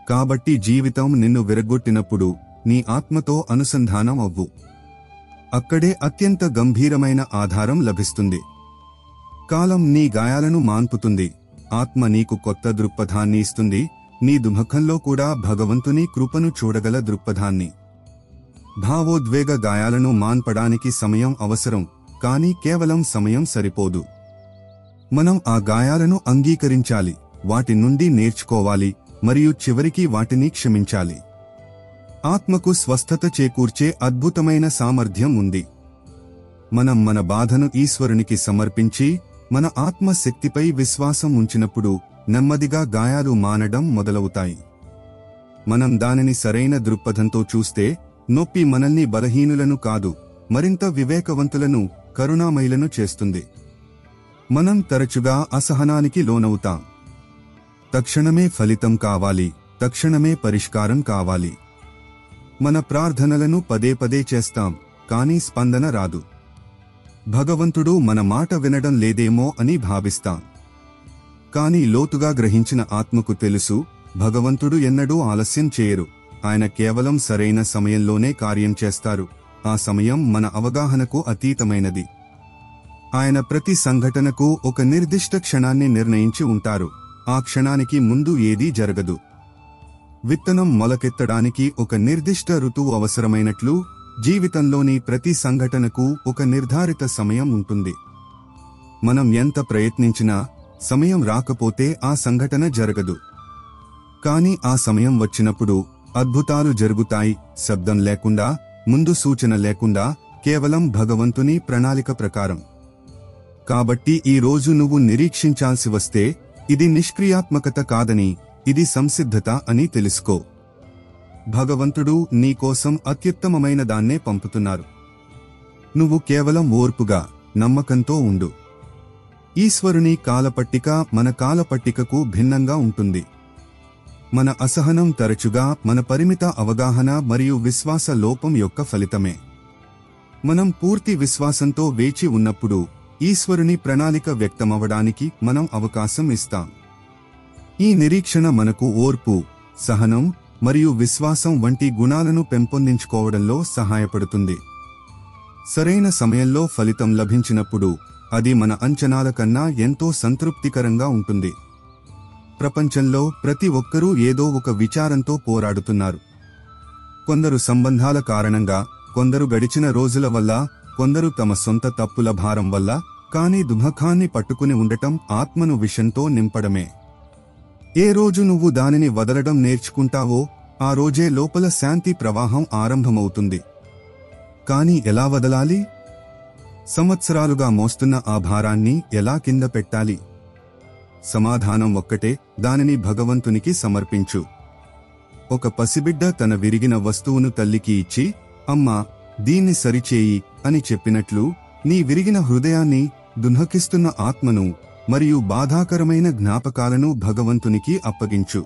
కాబట్టి జీవితం నిన్ను విరగొట్టినప్పుడు నీ ఆత్మతో అనుసంధానం అవ్వు. అక్కడే అత్యంత గంభీరమైన ఆధారం లభిస్తుంది. కాలం నీ గాయాలను మాన్పుతుంది, ఆత్మ నీకు కొత్త దృక్పథాన్ని ఇస్తుంది, నీ దుఃఖంలో కూడా భగవంతుని కృపను చూడగల దృక్పథాన్ని. భావోద్వేగ గాయాలను మాన్పడానికి సమయం అవసరం, కానీ కేవలం సమయం సరిపోదు. మనం ఆ గాయాలను అంగీకరించాలి, వాటి నుండి నేర్చుకోవాలి మరియు చివరికి వాటిని క్షమించాలి. ఆత్మకు స్వస్థత చేకూర్చే అద్భుతమైన సామర్థ్యం ఉంది. మనం మన బాధను ఈశ్వరునికి సమర్పించి మన ఆత్మశక్తిపై విశ్వాసం ఉంచినప్పుడు నెమ్మదిగా గాయాలు మానడం మొదలవుతాయి. మనం దానిని సరైన దృక్పథంతో చూస్తే నొప్పి మనల్ని బలహీనులను కాదు, మరింత వివేకవంతులను, కరుణామయులను చేస్తుంది. మనం తరచుగా అసహనానికి లోనవుతాం. తక్షణమే ఫలితం కావాలి, తక్షణమే పరిష్కారం కావాలి. మన ప్రార్థనలను పదే పదే చేస్తాం, కానీ స్పందన రాదు. భగవంతుడు మన మాట వినడం లేదేమో అని భావిస్తాం. కానీ లోతుగా గ్రహించిన ఆత్మకు తెలుసు, భగవంతుడు ఎన్నడూ ఆలస్యం చేయరు, ఆయన కేవలం సరైన సమయంలోనే కార్యం చేస్తారు. ఆ సమయం మన అవగాహనకు అతీతమైనది. ఆయన ప్రతి సంఘటనకు ఒక నిర్దిష్ట క్షణాన్ని నిర్ణయించి ఉంటారు. ఆ క్షణానికి ముందు ఏదీ జరగదు. విత్తనం మొలకెత్తడానికి ఒక నిర్దిష్ట ఋతువు అవసరమైనట్లు జీవితంలోని ప్రతి సంఘటనకు ఒక నిర్ధారిత సమయం ఉంటుంది. మనం ఎంత ప్రయత్నించినా సమయం రాకపోతే ఆ సంఘటన జరగదు. కానీ ఆ సమయం వచ్చినప్పుడు అద్భుతాలు జరుగుతాయి, శబ్దం లేకుండా, ముందు సూచన లేకుండా, కేవలం భగవంతుని ప్రణాళిక ప్రకారం. కాబట్టి ఈ రోజు నువ్వు నిరీక్షించాల్సి వస్తే ఇది నిష్క్రియాత్మకత కాదని, ఇది సంసిద్ధత అని తెలుసుకో. భగవంతుడు నీకోసం అత్యుత్తమమైన దాన్నే పంపుతున్నారు. నువ్వు కేవలం ఓర్పుగా, నమ్మకంతో ఉండు. ఈశ్వరుని కాలపట్టిక మన కాలపట్టికకు భిన్నంగా ఉంటుంది. మన అసహనం తరచుగా మన పరిమిత అవగాహన మరియు విశ్వాస లోపం యొక్క ఫలితమే. మనం పూర్తి విశ్వాసంతో వేచి ఉన్నప్పుడు ఈశ్వరుని ప్రణాళిక వ్యక్తమవడానికి మనం అవకాశం ఇస్తాం. ఈ నిరీక్షణ మనకు ఓర్పు, సహనం మరియు విశ్వాసం వంటి గుణాలను పెంపొందించుకోవడంలో సహాయపడుతుంది. సరైన సమయంలో ఫలితం లభించినప్పుడు అది మన అంచనాల కన్నా ఎంతో సంతృప్తికరంగా ఉంటుంది. ప్రపంచంలో ప్రతి ఒక్కరూ ఏదో ఒక విచారంతో పోరాడుతున్నారు. కొందరు సంబంధాల కారణంగా, కొందరు గడిచిన రోజుల వల్ల, కొందరు తమ సొంత తప్పుల భారం వల్ల. కానీ దుఃఖాన్ని పట్టుకుని ఉండటం ఆత్మను విషంతో నింపడమే. ఏ రోజు నువ్వు దానిని వదలడం నేర్చుకుంటావో ఆ రోజే లోపల శాంతి ప్రవాహం ఆరంభమవుతుంది. కానీ ఎలా వదలాలి? సంవత్సరాలుగా మోస్తున్న ఆ భారాన్ని ఎలా కింద పెట్టాలి? సమాధానం ఒక్కటే, దానిని భగవంతునికి సమర్పించు. ఒక పసిబిడ్డ తన విరిగిన వస్తువును తల్లికి ఇచ్చి, అమ్మా, దీన్ని సరిచేయి అని చెప్పినట్లు నీ విరిగిన హృదయాన్ని, దుఃఖిస్తున్న ఆత్మను మరియు బాధాకరమైన జ్ఞాపకాలను భగవంతునికి అప్పగించు.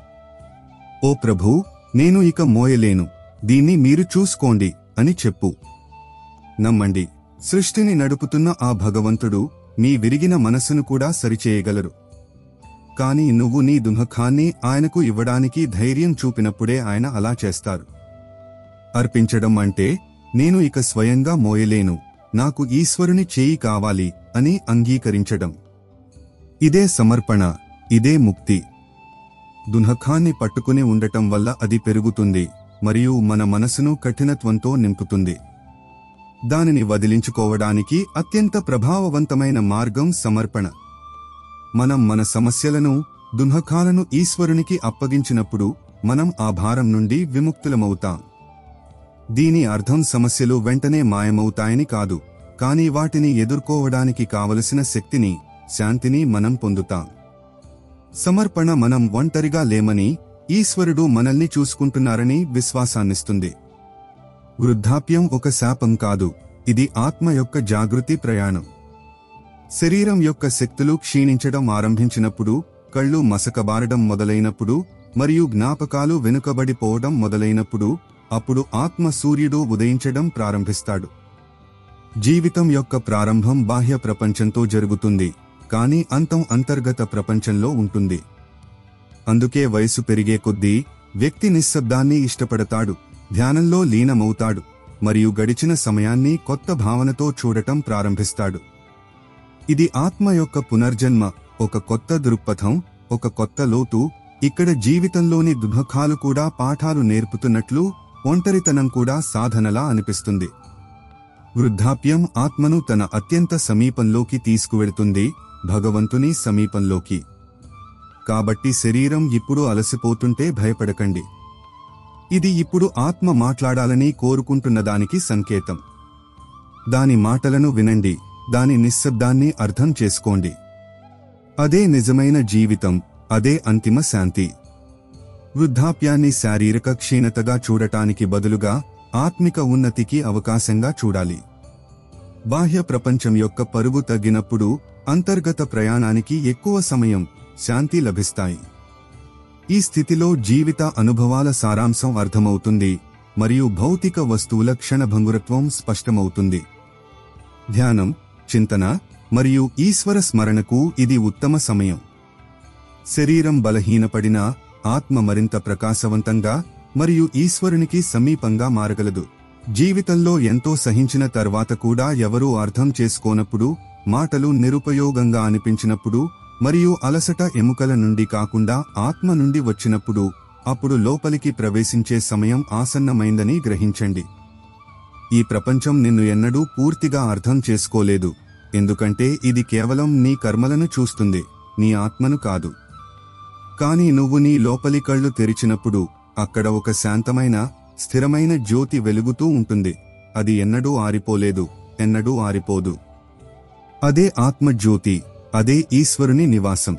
ఓ ప్రభూ, నేను ఇక మోయలేను, దీన్ని మీరు చూసుకోండి అని చెప్పు. నమ్మండి, సృష్టిని నడుపుతున్న ఆ భగవంతుడు మీ విరిగిన మనస్సును కూడా సరిచేయగలరు. కానీ నువ్వు నీ దుఃఖాన్ని ఆయనకు ఇవ్వడానికి ధైర్యం చూపినప్పుడే ఆయన అలా చేస్తారు. అర్పించడం అంటే నేను ఇక స్వయంగా మోయలేను, నాకు ఈశ్వరుని చేయి కావాలి అని అంగీకరించడం. ఇదే సమర్పణ, ఇదే ముక్తి. దుఃఖాన్ని పట్టుకుని ఉండటం వల్ల అది పెరుగుతుంది మరియు మన మనసును కఠినత్వంతో నింపుతుంది. దానిని వదిలించుకోవడానికి అత్యంత ప్రభావవంతమైన మార్గం సమర్పణ. మనం మన సమస్యలను, దుఃఖాలను ఈశ్వరునికి అప్పగించినప్పుడు మనం ఆ భారం నుండి విముక్తులమవుతాం. దీని అర్థం సమస్యలు వెంటనే మాయమవుతాయని కాదు, కానీ వాటిని ఎదుర్కోవడానికి కావలసిన శక్తిని, శాంతిని మనం పొందుతాం. సమర్పణ మనం ఒంటరిగా లేమని, ఈశ్వరుడు మనల్ని చూసుకుంటున్నారని విశ్వాసాన్నిస్తుంది. వృద్ధాప్యం ఒక శాపం కాదు, ఇది ఆత్మ యొక్క జాగృతి ప్రయాణం. శరీరం యొక్క శక్తులు క్షీణించడం ఆరంభించినప్పుడు, కళ్ళు మసకబారడం మొదలైనప్పుడు మరియు జ్ఞాపకాలు వెనుకబడిపోవడం మొదలైనప్పుడు, అప్పుడు ఆత్మ సూర్యుడు ఉదయించడం ప్రారంభిస్తాడు. జీవితం యొక్క ప్రారంభం బాహ్య ప్రపంచంతో జరుగుతుంది, కానీ అంతం అంతర్గత ప్రపంచంలో ఉంటుంది. అందుకే వయసు పెరిగే కొద్దీ వ్యక్తి నిశ్శబ్దాన్ని ఇష్టపడతాడు, ధ్యానంలో లీనమవుతాడు మరియు గడిచిన సమయాన్ని కొత్త భావనతో చూడటం ప్రారంభిస్తాడు. ఇది ఆత్మ యొక్క పునర్జన్మ, ఒక కొత్త దృక్పథం, ఒక కొత్త లోతు. ఇక్కడ జీవితంలోని దుఃఖాలు కూడా పాఠాలు నేర్పుతున్నట్లు, ఒంటరితనం కూడా సాధనలా అనిపిస్తుంది. వృద్ధాప్యం ఆత్మను తన అత్యంత సమీపంలోకి తీసుకువెడుతుంది, భగవంతుని సమీపంలోకి. కాబట్టి శరీరం ఇప్పుడు అలసిపోతుంటే భయపడకండి. ఇది ఇప్పుడు ఆత్మ మాట్లాడాలని కోరుకుంటున్నదానికి సంకేతం. దాని మాటలను వినండి, దాని నిశ్శబ్దాన్ని అర్థం చేసుకోండి. అదే నిజమైన జీవితం, అదే అంతిమ శాంతి. వృద్ధాప్యాన్ని శారీరక క్షీణతగా చూడటానికి బదులుగా ఆత్మిక ఉన్నతికి అవకాశంగా చూడాలి. బాహ్య ప్రపంచం యొక్క పరుగు తగ్గినప్పుడు అంతర్గత ప్రయాణానికి ఎక్కువ సమయం, శాంతి లభిస్తాయి. ఈ స్థితిలో జీవిత అనుభవాల సారాంశం అర్థమవుతుంది మరియు భౌతిక వస్తువుల క్షణభంగురత్వం స్పష్టమవుతుంది. ధ్యానం, చింతన మరియు ఈశ్వర స్మరణకు ఇది ఉత్తమ సమయం. శరీరం బలహీనపడినా ఆత్మ మరింత ప్రకాశవంతంగా మరియు ఈశ్వరునికి సమీపంగా మారగలదు. జీవితంలో ఎంతో సహించిన తర్వాత కూడా ఎవరూ అర్థం చేసుకోనప్పుడు, మాటలు నిరుపయోగంగా అనిపించినప్పుడు మరియు అలసట ఎముకల నుండి కాకుండా ఆత్మ నుండి వచ్చినప్పుడు, అప్పుడు లోపలికి ప్రవేశించే సమయం ఆసన్నమైందని గ్రహించండి. ఈ ప్రపంచం నిన్ను ఎన్నడూ పూర్తిగా అర్థం చేసుకోలేదు, ఎందుకంటే ఇది కేవలం నీ కర్మలను చూస్తుంది, నీ ఆత్మను కాదు. కానీ నువ్వు నీ లోపలి కళ్ళు తెరిచినప్పుడు అక్కడ ఒక శాంతమైన, స్థిరమైన జ్యోతి వెలుగుతూ ఉంటుంది. అది ఎన్నడూ ఆరిపోలేదు, ఎన్నడూ ఆరిపోదు. అదే ఆత్మజ్యోతి, అదే ఈశ్వరుని నివాసం.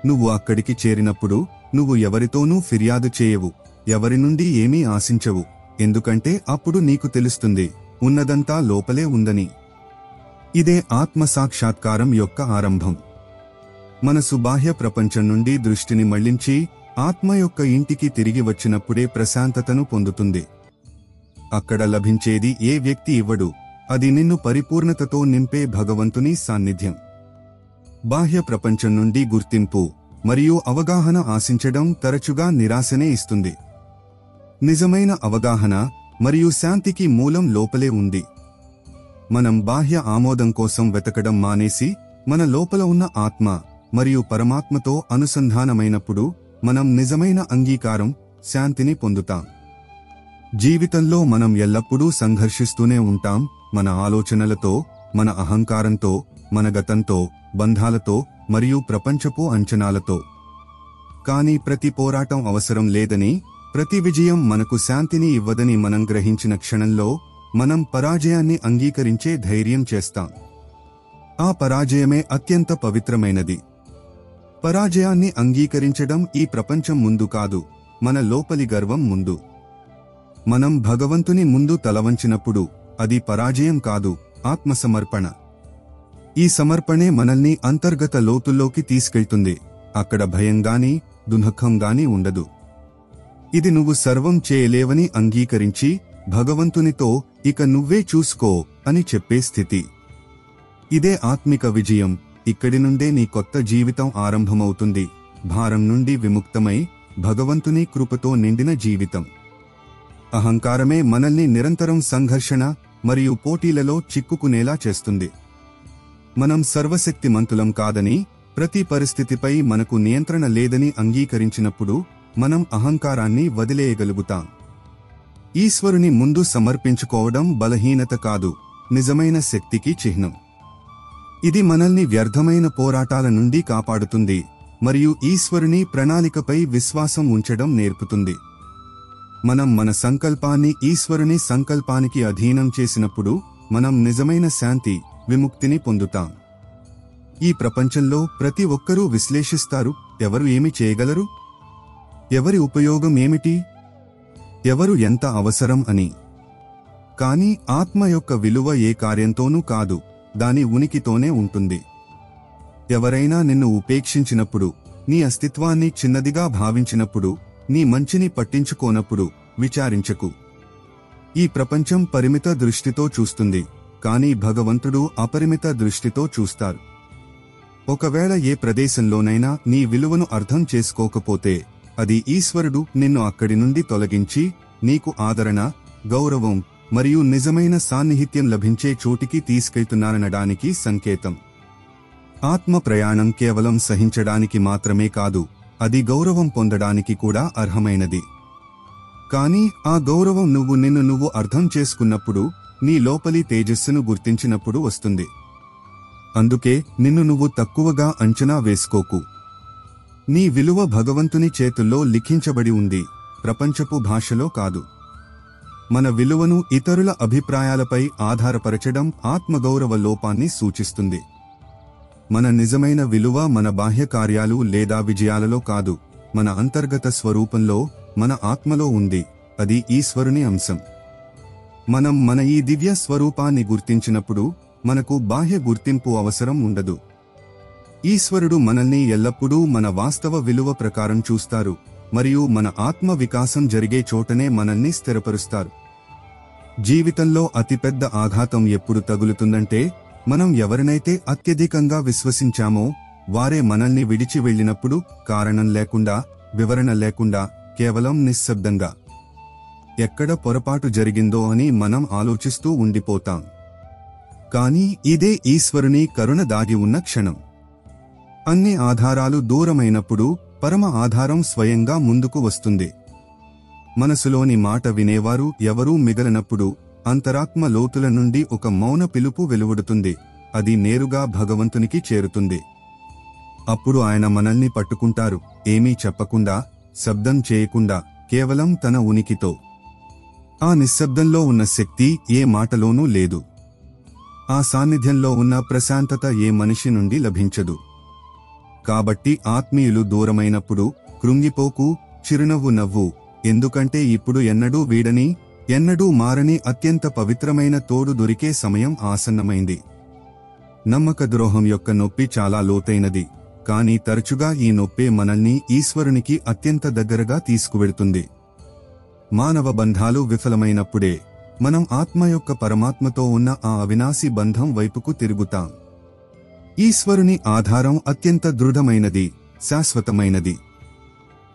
నువ్వు అక్కడికి చేరినప్పుడు నువ్వు ఎవరితోనూ ఫిర్యాదు చేయవు, ఎవరి నుండి ఏమీ ఆశించవు, ఎందుకంటే అప్పుడు నీకు తెలుస్తుంది ఉన్నదంతా లోపలే ఉందని. ఇదే ఆత్మ సాక్షాత్కారం యొక్క ఆరంభం. మనసు బాహ్య ప్రపంచం నుండి దృష్టిని మళ్లించి ఆత్మ యొక్క ఇంటికి తిరిగి వచ్చినప్పుడే ప్రశాంతతను పొందుతుంది. అక్కడ లభించేది ఏ వ్యక్తి ఇవ్వడు, అది నిన్ను పరిపూర్ణతతో నింపే భగవంతుని సాన్నిధ్యం. బాహ్య ప్రపంచం నుండి గుర్తింపు మరియు అవగాహన ఆశించడం తరచుగా నిరాశనే ఇస్తుంది. నిజమైన అవగాహన మరియు శాంతికి మూలం లోపలే ఉంది. మనం బాహ్య ఆమోదం కోసం వెతకడం మానేసి మన లోపల ఉన్న ఆత్మ మరియు పరమాత్మతో అనుసంధానమైనప్పుడు మనం నిజమైన అంగీకారం, శాంతిని పొందుతాం. జీవితంలో మనం ఎల్లప్పుడూ సంఘర్షిస్తూనే ఉంటాం, మన ఆలోచనలతో, మన అహంకారంతో, మన గతంతో, బంధాలతో మరియు ప్రపంచపు అంచనాలతో. కానీ ప్రతి పోరాటం అవసరం లేదని, ప్రతి విజయం మనకు శాంతిని ఇవ్వదని మనం గ్రహించిన క్షణంలో మనం పరాజయాన్ని అంగీకరించే ధైర్యం చేస్తాం. ఆ పరాజయమే అత్యంత పవిత్రమైనది. పరాజయాన్ని అంగీకరించడం ఈ ప్రపంచం ముందు కాదు, మన లోపలి గర్వం ముందు. మనం భగవంతుని ముందు తలవంచినప్పుడు అది పరాజయం కాదు, ఆత్మసమర్పణ. ఈ సమర్పణే మనల్ని అంతర్గత లోతుల్లోకి తీసుకెళ్తుంది. అక్కడ భయంగాని, దుఃఖంగాని ఉండదు. ఇది నువ్వు సర్వం చేయలేవని అంగీకరించి భగవంతునితో ఇక నువ్వే చూసుకో అని చెప్పే స్థితి. ఇదే ఆత్మిక విజయం, ఇక్కడి నుండే నీ కొత్త జీవితం ఆరంభమవుతుంది, భారం నుండి విముక్తమై భగవంతుని కృపతో నిండిన జీవితం. అహంకారమే మనల్ని నిరంతరం సంఘర్షణ మరియు పోటీలలో చిక్కుకునేలా చేస్తుంది. మనం సర్వశక్తిమంతులం కాదని, ప్రతి పరిస్థితిపై మనకు నియంత్రణ లేదని అంగీకరించినప్పుడు మనం అహంకారాన్ని వదిలేయగలుగుతాం. ఈశ్వరుని ముందు సమర్పించుకోవడం బలహీనత కాదు, నిజమైన శక్తికి చిహ్నం. ఇది మనల్ని వ్యర్థమైన పోరాటాల నుండి కాపాడుతుంది మరియు ఈశ్వరుని ప్రణాళికపై విశ్వాసం ఉంచడం నేర్పుతుంది. మనం మన సంకల్పాన్ని ఈశ్వరుని సంకల్పానికి అధీనం చేసినప్పుడు మనం నిజమైన శాంతి, విముక్తిని పొందుతాం. ఈ ప్రపంచంలో ప్రతి ఒక్కరూ విశ్లేషిస్తారు, ఎవరు ఏమి చేయగలరు, ఎవరి ఉపయోగం ఏమిటి, ఎవరు ఎంత అవసరం అని. కానీ ఆత్మ యొక్క విలువ ఏ కార్యంతోనూ కాదు, దాని ఉనికితోనే ఉంటుంది. ఎవరైనా నిన్ను ఉపేక్షించినప్పుడు, నీ అస్తిత్వాన్ని చిన్నదిగా భావించినప్పుడు, నీ మంచిని పట్టించుకోనప్పుడు విచారించకు. ఈ ప్రపంచం పరిమిత దృష్టితో చూస్తుంది, కానీ భగవంతుడు అపరిమిత దృష్టితో చూస్తారు. ఒకవేళ ఏ ప్రదేశంలోనైనా నీ విలువను అర్థం చేసుకోకపోతే, అది ఈశ్వరుడు నిన్ను అక్కడి నుండి తొలగించి నీకు ఆదరణ, గౌరవం మరియు నిజమైన సాన్నిహిత్యం లభించే చోటికి తీసుకెళ్తున్నారనడానికి సంకేతం. ఆత్మ ప్రయాణం కేవలం సహించడానికి మాత్రమే కాదు, అది గౌరవం పొందడానికి కూడా అర్హమైనది. కానీ ఆ గౌరవం నిన్ను నువ్వు అర్థం చేసుకున్నప్పుడు, నీ లోపలి తేజస్సును గుర్తించినప్పుడు వస్తుంది. అందుకే నిన్ను నువ్వు తక్కువగా అంచనా వేసుకోకు. నీ విలువ భగవంతుని చేతుల్లో లిఖించబడి ఉంది, ప్రపంచపు భాషలో కాదు. మన విలువను ఇతరుల అభిప్రాయాలపై ఆధారపరచడం ఆత్మగౌరవ లోపాన్ని సూచిస్తుంది. మన నిజమైన విలువ మన బాహ్య కార్యాలు లేదా విజయాలలో కాదు, మన అంతర్గత స్వరూపంలో, మన ఆత్మలో ఉంది. అది ఈశ్వరుని అంశం. మనం మన ఈ దివ్య స్వరూపాన్ని గుర్తించినప్పుడు మనకు బాహ్య గుర్తింపు అవసరం ఉండదు. ఈశ్వరుడు మనల్ని ఎల్లప్పుడూ మన వాస్తవ విలువ ప్రకారం చూస్తారు మరియు మన ఆత్మ వికాసం జరిగే చోటనే మనల్ని స్థిరపరుస్తారు. జీవితంలో అతిపెద్ద ఆఘాతం ఎప్పుడు తగులుతుందంటే, మనం ఎవరినైతే అత్యధికంగా విశ్వసించామో వారే మనల్ని విడిచి వెళ్ళినప్పుడు, కారణం లేకుండా, వివరణ లేకుండా, కేవలం నిశ్శబ్దంగా. ఎక్కడ పొరపాటు జరిగిందో అని మనం ఆలోచిస్తూ ఉండిపోతాం. కానీ ఇదే ఈశ్వరుని కరుణ దాగి ఉన్న క్షణం. అన్ని ఆధారాలు దూరమైనప్పుడు పరమ ఆధారం స్వయంగా ముందుకు వస్తుంది. మనసులోని మాట వినేవారు ఎవరూ మిగలనప్పుడు అంతరాత్మ లోతుల నుండి ఒక మౌన పిలుపు వెలువడుతుంది. అది నేరుగా భగవంతునికి చేరుతుంది. అప్పుడు ఆయన మనల్ని పట్టుకుంటారు, ఏమీ చెప్పకుండా, శబ్దం చేయకుండా, కేవలం తన ఉనికితో. ఆ నిశ్శబ్దంలో ఉన్న శక్తి ఏ మాటలోనూ లేదు. ఆ సాన్నిధ్యంలో ఉన్న ప్రశాంతత ఏ మనిషి నుండి లభించదు. కాబట్టి ఆత్మీయులు దూరమైనప్పుడు కృంగిపోకు, చిరునవ్వు నవ్వు, ఎందుకంటే ఇప్పుడు ఎన్నడూ వీడని, ఎన్నడూ మారని అత్యంత పవిత్రమైన తోడు దొరికే సమయం ఆసన్నమైంది. నమ్మక ద్రోహం యొక్క నొప్పి చాలా లోతైనది, కానీ తరచుగా ఈ నొప్పే మనల్ని ఈశ్వరునికి అత్యంత దగ్గరగా తీసుకువెడుతుంది. మానవ బంధాలు విఫలమైనప్పుడే మనం ఆత్మ యొక్క పరమాత్మతో ఉన్న ఆ అవినాశి బంధం వైపుకు తిరుగుతాం. ఈశ్వరుని ఆధారం అత్యంత దృఢమైనది, శాశ్వతమైనది.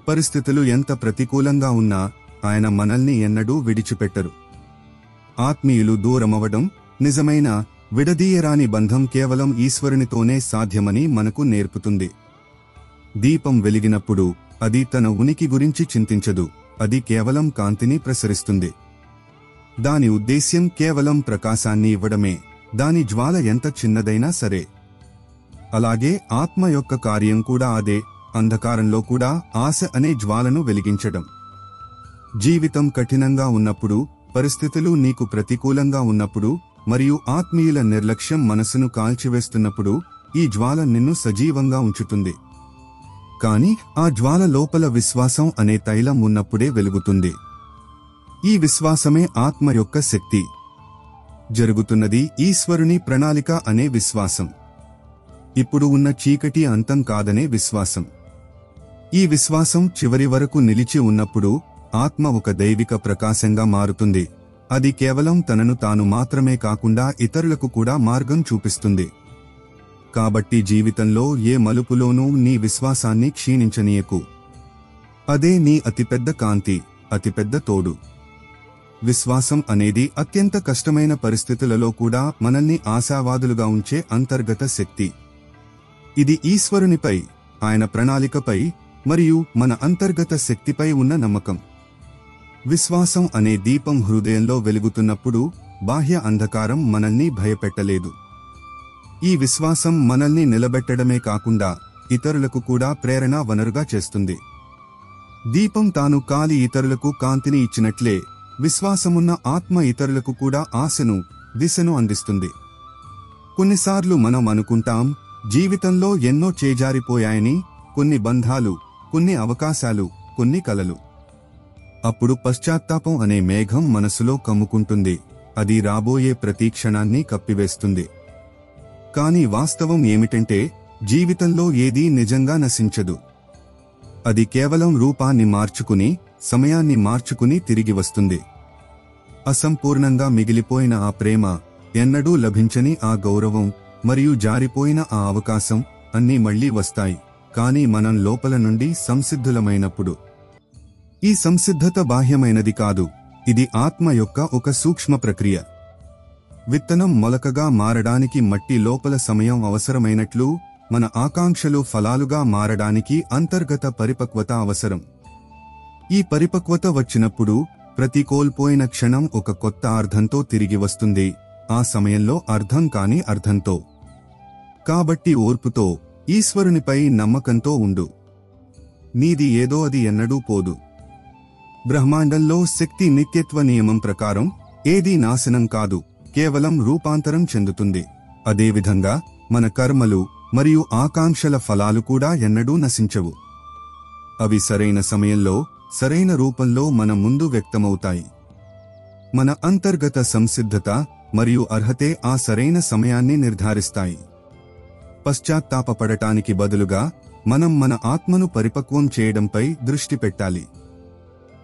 పరిస్థితులు ఎంత ప్రతికూలంగా ఉన్నా ఆయన మనల్ని ఎన్నడూ విడిచిపెట్టరు. ఆత్మీయులు దూరమవడం, నిజమైన విడదీయరాని బంధం కేవలం ఈశ్వరునితోనే సాధ్యమని మనకు నేర్పుతుంది. దీపం వెలిగినప్పుడు అది తన ఉనికి గురించి చింతించదు, అది కేవలం కాంతిని ప్రసరిస్తుంది. దాని ఉద్దేశ్యం కేవలం ప్రకాశాన్ని ఇవ్వడమే, దాని జ్వాల ఎంత చిన్నదైనా సరే. అలాగే ఆత్మ యొక్క కార్యం కూడా అదే, అంధకారంలో కూడా ఆశ అనే జ్వాలను వెలిగించడం. జీవితం కఠినంగా ఉన్నప్పుడు, పరిస్థితులు నీకు ప్రతికూలంగా ఉన్నప్పుడు మరియు ఆత్మీయుల నిర్లక్ష్యం మనసును కాల్చివేస్తున్నప్పుడు ఈ జ్వాల నిన్ను సజీవంగా ఉంచుతుంది. కానీ ఆ జ్వాల లోపల విశ్వాసం అనే తైలం ఉన్నప్పుడే వెలుగుతుంది. ఈ విశ్వాసమే ఆత్మ యొక్క శక్తి. జరుగుతున్నది ఈశ్వరుని ప్రణాళిక అనే విశ్వాసం. ఇప్పుడు ఉన్న చీకటి అంతం కాదనే విశ్వాసం. ఈ విశ్వాసం చివరి వరకు నిలిచి ఉన్నప్పుడు ఆత్మ ఒక దైవిక ప్రకాశంగా మారుతుంది. అది కేవలం తనను తాను మాత్రమే కాకుండా ఇతరులకు కూడా మార్గం చూపిస్తుంది. కాబట్టి జీవితంలో ఏ మలుపులోనూ నీ విశ్వాసాన్ని క్షీణించనీయకు. అదే నీ అతిపెద్ద కాంతి, అతిపెద్ద తోడు. విశ్వాసం అనేది అత్యంత కష్టమైన పరిస్థితులలో కూడా మనల్ని ఆశావాదులుగా ఉంచే అంతర్గత శక్తి. ఇది ఈశ్వరునిపై, ఆయన ప్రణాళికపై మరియు మన అంతర్గత శక్తిపై ఉన్న నమ్మకం. విశ్వాసం అనే దీపం హృదయంలో వెలుగుతున్నప్పుడు బాహ్య అంధకారం మనల్ని భయపెట్టలేదు. ఈ విశ్వాసం మనల్ని నిలబెట్టడమే కాకుండా ఇతరులకు కూడా ప్రేరణ వనరుగా చేస్తుంది. దీపం తాను కాలి ఇతరులకు కాంతిని ఇచ్చినట్లే విశ్వాసమున్న ఆత్మ ఇతరులకు కూడా ఆశను, దిశను అందిస్తుంది. కొన్నిసార్లు మనం అనుకుంటాం, జీవితంలో ఎన్నో చేజారిపోయాయని, కొన్ని బంధాలు, కొన్ని అవకాశాలు, కొన్ని కలలు. అప్పుడు పశ్చాత్తాపం అనే మేఘం మనసులో కమ్ముకుంటుంది. అది రాబోయే ప్రతి క్షణాన్ని కప్పివేస్తుంది. కానీ వాస్తవం ఏమిటంటే, జీవితంలో ఏదీ నిజంగా నశించదు. అది కేవలం రూపాన్ని మార్చుకుని, సమయాన్ని మార్చుకుని తిరిగి వస్తుంది. అసంపూర్ణంగా మిగిలిపోయిన ఆ ప్రేమ, ఎన్నడూ లభించని ఆ గౌరవం మరియు జారిపోయిన ఆ అవకాశం అన్నీ మళ్లీ వస్తాయి. కానీ మనం లోపల నుండి సంసిద్ధులమైనప్పుడు. ఈ సంసిద్ధత బాహ్యమైనది కాదు, ఇది ఆత్మ యొక్క ఒక సూక్ష్మ ప్రక్రియ. విత్తనం మొలకగా మారడానికి మట్టి లోపల సమయం అవసరమైనట్లు, మన ఆకాంక్షలు ఫలాలుగా మారడానికి అంతర్గత పరిపక్వత అవసరం. ఈ పరిపక్వత వచ్చినప్పుడు ప్రతి కోల్పోయిన క్షణం ఒక కొత్త అర్థంతో తిరిగి వస్తుంది, ఆ సమయంలో అర్థం కాని అర్థంతో. కాబట్టి ఓర్పుతో, ఈశ్వరునిపై నమ్మకంతో ఉండు. నీది ఏదో అది ఎన్నడూ పోదు. బ్రహ్మాండంలో శక్తి నిత్యత్వ నియమం ప్రకారం ఏదీ నాశనం కాదు, కేవలం రూపాంతరం చెందుతుంది. అదేవిధంగా మన కర్మలు మరియు ఆకాంక్షల ఫలాలు కూడా ఎన్నడూ నశించవు. అవి సరైన సమయంలో, సరైన రూపంలో మన ముందు వ్యక్తమవుతాయి. మన అంతర్గత సంసిద్ధత మరియు అర్హతే ఆ సరైన సమయాన్ని నిర్ధారిస్తాయి. పశ్చాత్తాపపడటానికి బదులుగా మనం మన ఆత్మను పరిపక్వం చేయడంపై దృష్టి పెట్టాలి.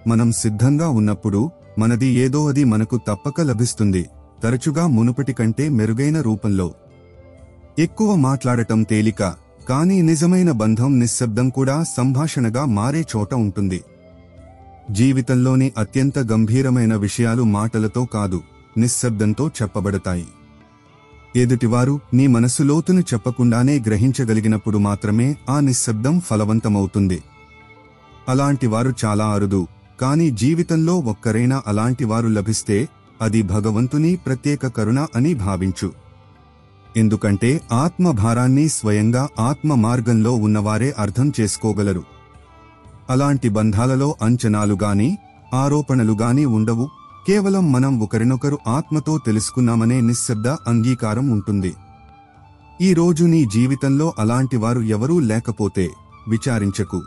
మనం సిద్ధంగా ఉన్నప్పుడు మనది ఏదో అది మనకు తప్పక లభిస్తుంది, తరచుగా మునుపటి కంటే మెరుగైన రూపంలో. ఎక్కువ మాట్లాడటం తేలిక, కానీ నిజమైన బంధం నిశ్శబ్దం కూడా సంభాషణగా మారే చోట ఉంటుంది. జీవితంలోని అత్యంత గంభీరమైన విషయాలు మాటలతో కాదు, నిశ్శబ్దంతో చెప్పబడతాయి. ఎదుటివారు నీ మనసు లోతును చెప్పకుండానే గ్రహించగలిగినప్పుడు మాత్రమే ఆ నిశ్శబ్దం ఫలవంతమవుతుంది. అలాంటివారు చాలా అరుదు, కానీ జీవితంలో ఒక్కరైనా అలాంటివారు లభిస్తే అది భగవంతుని ప్రత్యేక కరుణ అని భావించు. ఎందుకంటే ఆత్మభారాన్ని స్వయంగా ఆత్మ మార్గంలో ఉన్నవారే అర్థం చేసుకోగలరు. అలాంటి బంధాలలో అంచనాలుగాని, ఆరోపణలుగాని ఉండవు. కేవలం మనం ఒకరినొకరు ఆత్మతో తెలుసుకున్నామనే నిశ్శబ్ద అంగీకారం ఉంటుంది. ఈ రోజు నీ జీవితంలో అలాంటివారు ఎవరూ లేకపోతే విచారించకు.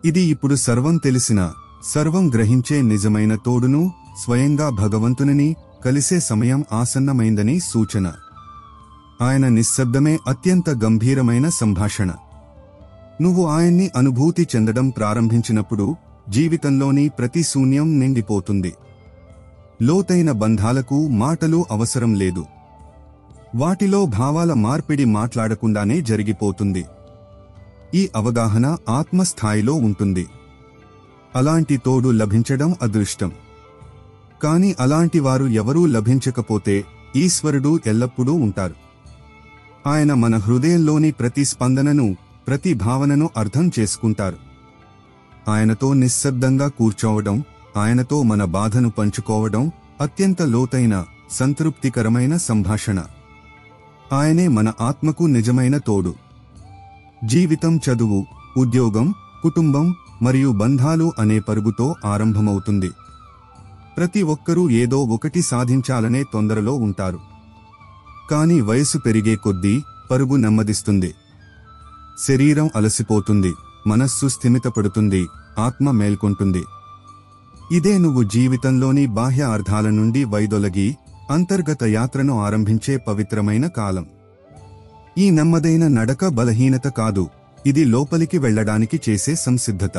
ఇది ఇప్పుడు సర్వం తెలిసిన, సర్వం గ్రహించే నిజమైన తోడును, స్వయంగా భగవంతునిని కలిసే సమయం ఆసన్నమైందని సూచన. ఆయన నిశ్శబ్దమే అత్యంత గంభీరమైన సంభాషణ. నువ్వు ఆయన్ని అనుభూతి చెందడం ప్రారంభించినప్పుడు జీవితంలోని ప్రతి శూన్యం నిండిపోతుంది. లోతైన బంధాలకు మాటలు అవసరం లేదు. వాటిలో భావాల మార్పిడి మాట్లాడకుండానే జరిగిపోతుంది. ఈ అవగాహన ఆత్మస్థాయిలో ఉంటుంది. అలాంటి తోడు లభించడం అదృష్టం. కాని అలాంటి వారు ఎవరూ లభించకపోతే ఈశ్వరుడు ఎల్లప్పుడూ ఉంటారు. ఆయన మన హృదయంలోని ప్రతి స్పందనను, ప్రతి భావనను అర్థం చేసుకుంటారు. ఆయనతో నిశ్శబ్దంగా కూర్చోవడం, ఆయనతో మన బాధను పంచుకోవడం అత్యంత లోతైన, సంతృప్తికరమైన సంభాషణ. ఆయనే మన ఆత్మకు నిజమైన తోడు. జీవితం చదువు, ఉద్యోగం, కుటుంబం మరియు బంధాలు అనే పరుగుతో ఆరంభమవుతుంది. ప్రతి ఒక్కరూ ఏదో ఒకటి సాధించాలనే తొందరలో ఉంటారు. కానీ వయసు పెరిగే కొద్దీ పరుగు నెమ్మదిస్తుంది. శరీరం అలసిపోతుంది, మనస్సు స్థిమితపడుతుంది, ఆత్మ మేల్కొంటుంది. ఇదే నువ్వు జీవితంలోని బాహ్య అర్థాల నుండి వైదొలగి అంతర్గత యాత్రను ఆరంభించే పవిత్రమైన కాలం. ఈ నెమ్మదైన నడక బలహీనత కాదు, ఇది లోపలికి వెళ్లడానికి చేసే సంసిద్ధత.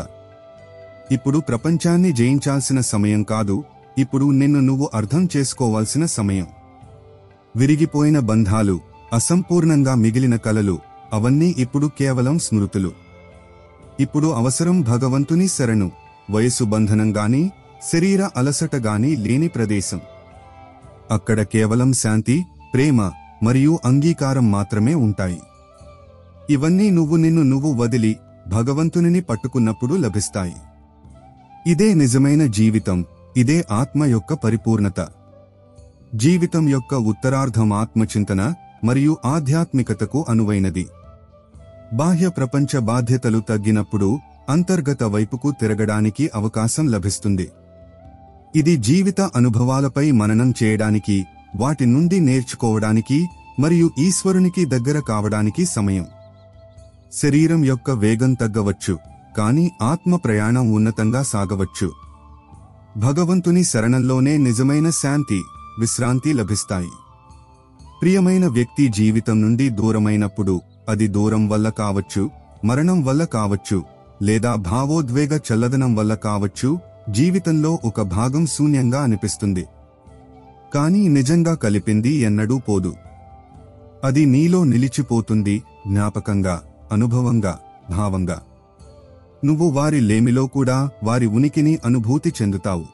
ఇప్పుడు ప్రపంచాన్ని జయించాల్సిన సమయం కాదు, ఇప్పుడు నిన్ను నువ్వు అర్థం చేసుకోవాల్సిన సమయం. విరిగిపోయిన బంధాలు, అసంపూర్ణంగా మిగిలిన కలలు అవన్నీ ఇప్పుడు కేవలం స్మృతులు. ఇప్పుడు అవసరం భగవంతుని శరణు, వయసు బంధనంగాని శరీర అలసటగాని లేని ప్రదేశం. అక్కడ కేవలం శాంతి, ప్రేమ మరియు అంగీకారం మాత్రమే ఉంటాయి. ఇవన్నీ నిన్ను వదిలి భగవంతునిని పట్టుకున్నప్పుడు లభిస్తాయి. ఇదే నిజమైన జీవితం, ఇదే ఆత్మ యొక్క పరిపూర్ణత. జీవితం యొక్క ఉత్తరార్ధం ఆత్మచింతన మరియు ఆధ్యాత్మికతకు అనువైనది. బాహ్య ప్రపంచ బాధ్యతలు తగ్గినప్పుడు అంతర్గత వైపుకు తిరగడానికి అవకాశం లభిస్తుంది. ఇది జీవిత అనుభవాలపై మననం చేయడానికి, వాటి నుండి నేర్చుకోవడానికి మరియు ఈశ్వరునికి దగ్గర కావడానికి సమయం. శరీరం యొక్క వేగం తగ్గవచ్చు, కానీ ఆత్మ ప్రయాణం ఉన్నతంగా సాగవచ్చు. భగవంతుని శరణంలోనే నిజమైన శాంతి, విశ్రాంతి లభిస్తాయి. ప్రియమైన వ్యక్తి జీవితం నుండి దూరమైనప్పుడు, అది దూరం వల్ల కావచ్చు, మరణం వల్ల కావచ్చు, లేదా భావోద్వేగ చల్లదనం వల్ల కావచ్చు, జీవితంలో ఒక భాగం శూన్యంగా అనిపిస్తుంది. కానీ నిజంగా కలిపింది ఎన్నడూ పోదు. అది నీలో నిలిచిపోతుంది, జ్ఞాపకంగా, అనుభవంగా, భావంగా. నువ్వు వారి లేమిలో కూడా వారి ఉనికిని అనుభూతి చెందుతావు.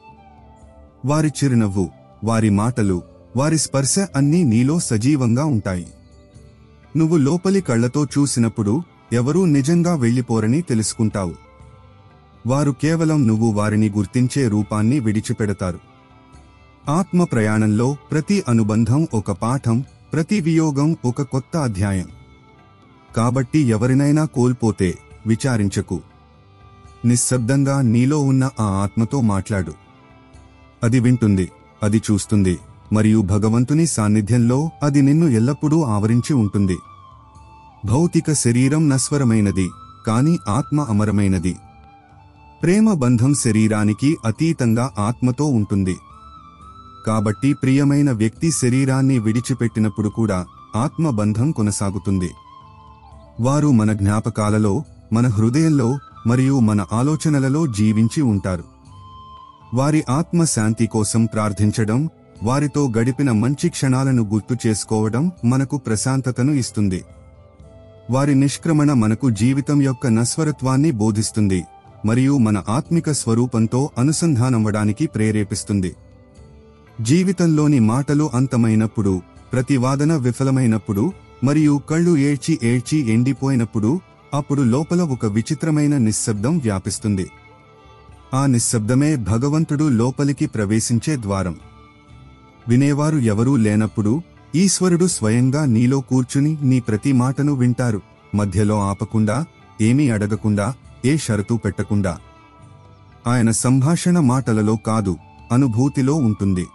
వారి చిరునవ్వు, వారి మాటలు, వారి స్పర్శ అన్నీ నీలో సజీవంగా ఉంటాయి. నువ్వు లోపలి కళ్లతో చూసినప్పుడు ఎవరూ నిజంగా వెళ్లిపోరని తెలుసుకుంటావు. వారు కేవలం నువ్వు వారిని గుర్తించే రూపాన్ని విడిచిపెడతారు. ఆత్మ ప్రయాణంలో ప్రతి అనుబంధం ఒక పాఠం, ప్రతి వియోగం ఒక కొత్త అధ్యాయం. కాబట్టి ఎవరినైనా కోల్పోతే విచారించకు. నిశ్శబ్దంగా నీలో ఉన్న ఆ ఆత్మతో మాట్లాడు. అది వింటుంది, అది చూస్తుంది, మరియు భగవంతుని సాన్నిధ్యంలో అది నిన్ను ఎల్లప్పుడూ ఆవరించి ఉంటుంది. భౌతిక శరీరం నశ్వరమైనది, కాని ఆత్మ అమరమైనది. ప్రేమ బంధం శరీరానికి అతీతంగా ఆత్మతో ఉంటుంది. కాబట్టి ప్రియమైన వ్యక్తి శరీరాన్ని విడిచిపెట్టినప్పుడు కూడా ఆత్మ బంధం కొనసాగుతుంది. వారు మన జ్ఞాపకాలలో, మన హృదయంలో మరియు మన ఆలోచనలలో జీవించి ఉంటారు. వారి ఆత్మ శాంతి కోసం ప్రార్థించడం, వారితో గడిపిన మంచి క్షణాలను గుర్తు చేసుకోవడం మనకు ప్రశాంతతను ఇస్తుంది. వారి నిష్క్రమణ మనకు జీవితం యొక్క నశ్వరత్వాన్ని బోధిస్తుంది మరియు మన ఆత్మిక స్వరూపంతో అనుసంధానమవడానికి ప్రేరేపిస్తుంది. జీవితంలోని మాటలు అంతమైనప్పుడు, ప్రతివాదన విఫలమైనప్పుడు మరియు కళ్ళు ఏడ్చి ఏడ్చి ఎండిపోయినప్పుడు, అప్పుడు లోపల ఒక విచిత్రమైన నిశ్శబ్దం వ్యాపిస్తుంది. ఆ నిశ్శబ్దమే భగవంతుడు లోపలికి ప్రవేశించే ద్వారం. వినేవారు ఎవరూ లేనప్పుడు ఈశ్వరుడు స్వయంగా నీలో కూర్చుని నీ ప్రతి మాటను వింటారు, మధ్యలో ఆపకుండా, ఏమీ అడగకుండా, ఏ షరతూ పెట్టకుండా. ఆయన సంభాషణ మాటలలో కాదు, అనుభూతిలో ఉంటుంది.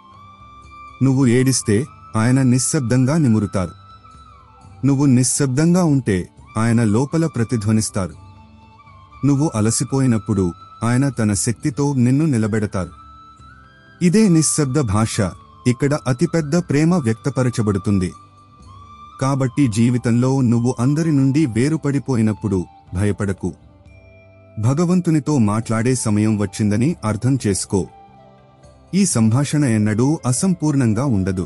నువ్వు ఏడిస్తే ఆయన నిశ్శబ్దంగా నిమురుతారు. నువ్వు నిశ్శబ్దంగా ఉంటే ఆయన లోపల ప్రతిధ్వనిస్తారు. నువ్వు అలసిపోయినప్పుడు ఆయన తన శక్తితో నిన్ను నిలబెడతారు. ఇదే నిశ్శబ్ద భాష, ఇక్కడ అతిపెద్ద ప్రేమ వ్యక్తపరచబడుతుంది. కాబట్టి జీవితంలో నువ్వు అందరి నుండి వేరుపడిపోయినప్పుడు భయపడకు. భగవంతునితో మాట్లాడే సమయం వచ్చిందని అర్థం చేసుకో. ఈ సంభాషణ ఎన్నడూ అసంపూర్ణంగా ఉండదు.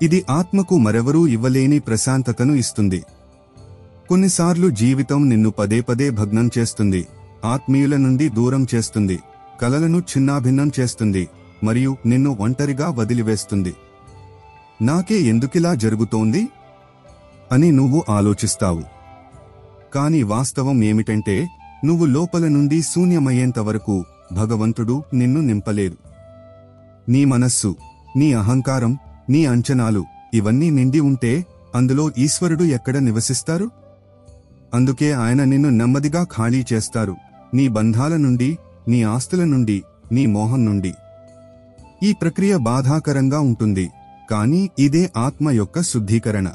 ఇది ఆత్మకు మరెవరూ ఇవ్వలేని ప్రశాంతతను ఇస్తుంది. కొన్నిసార్లు జీవితం నిన్ను పదే పదే భగ్నం చేస్తుంది, ఆత్మీయుల నుండి దూరం చేస్తుంది, కలలను చిన్నాభిన్నం చేస్తుంది మరియు నిన్ను ఒంటరిగా వదిలివేస్తుంది. నాకే ఎందుకిలా జరుగుతోంది అని నువ్వు ఆలోచిస్తావు. కాని వాస్తవం ఏమిటంటే, నువ్వు లోపల నుండి శూన్యమయ్యేంతవరకు భగవంతుడు నిన్ను నింపలేడు. నీ మనస్సు, నీ అహంకారం, నీ అంచనాలు ఇవన్నీ నిండి ఉంటే అందులో ఈశ్వరుడు ఎక్కడ నివసిస్తారు? అందుకే ఆయన నిన్ను నెమ్మదిగా ఖాళీ చేస్తారు, నీ బంధాల నుండి, నీ ఆస్తుల నుండి, నీ మోహం నుండి. ఈ ప్రక్రియ బాధాకరంగా ఉంటుంది, కానీ ఇదే ఆత్మ యొక్క శుద్ధీకరణ.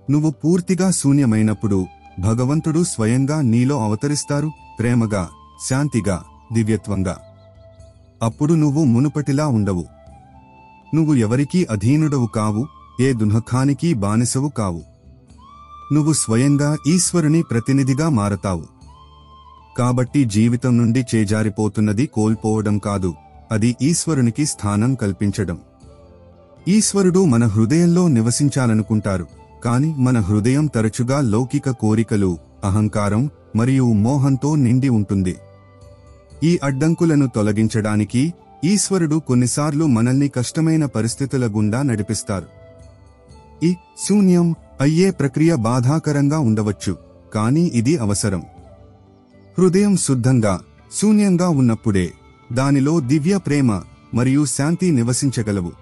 నువ్వు పూర్తిగా శూన్యమైనప్పుడు భగవంతుడు స్వయంగా నీలో అవతరిస్తారు, ప్రేమగా, శాంతిగా, దివ్యత్వంగా. అప్పుడు నువ్వు మునుపటిలా ఉండవు. నువ్వు ఎవరికీ అధీనుడవు కావు, ఏ దుఃఖానికి బానిసవు కావు. నువ్వు స్వయంగా ఈశ్వరుని ప్రతినిధిగా మారతావు. కాబట్టి జీవితం నుండి చేజారిపోతున్నది కోల్పోవడం కాదు, అది ఈశ్వరునికి స్థానం కల్పించడం. ఈశ్వరుడు మన హృదయంలో నివసించాలనుకుంటారు, కాని మన హృదయం తరచుగా లౌకిక కోరికలు, అహంకారం మరియు మోహంతో నిండి ఉంటుంది. ఈ అడ్డంకులను తొలగించడానికి ఈశ్వరుడు కొన్నిసార్లు మనల్ని కష్టమైన పరిస్థితుల గుండా నడిపిస్తారు. ఈ శూన్యం అయ్యే ప్రక్రియ బాధాకరంగా ఉండవచ్చు, కానీ ఇది అవసరం. హృదయం శుద్ధంగా, శూన్యంగా ఉన్నప్పుడే దానిలో దివ్య ప్రేమ మరియు శాంతి నివసించగలవు.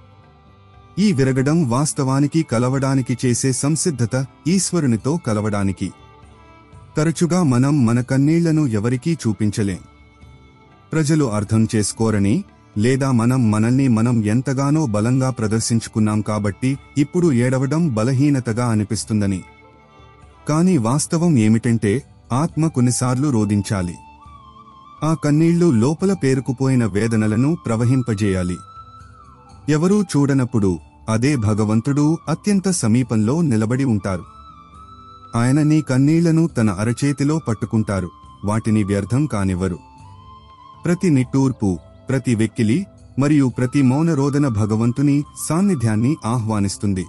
ఈ విరగడం వాస్తవానికి కలవడానికి చేసే సంసిద్ధత, ఈశ్వరునితో కలవడానికి. తరచుగా మనం మన కన్నీళ్లను ఎవరికీ చూపించలేం. ప్రజలు అర్థం చేసుకోరని, లేదా మనల్ని మనం ఎంతగానో బలంగా ప్రదర్శించుకున్నాం కాబట్టి ఇప్పుడు ఏడవడం బలహీనతగా అనిపిస్తుందని. కానీ వాస్తవం ఏమిటంటే ఆత్మ కొన్నిసార్లు రోదించాలి. ఆ కన్నీళ్లు లోపల పేరుకుపోయిన వేదనలను ప్రవహింపజేయాలి. ఎవరూ చూడనప్పుడు అదే భగవంతుడు అత్యంత సమీపంలో నిలబడి ఉంటారు. ఆయన నీ కన్నీళ్లను తన అరచేతిలో పట్టుకుంటారు, వాటిని వ్యర్థం కానివ్వరు. ప్రతి నిట్టూర్పు, ప్రతి వెక్కిలి మరియు ప్రతి మౌనరోదన భగవంతుని సాన్నిధ్యాన్ని ఆహ్వానిస్తుంది.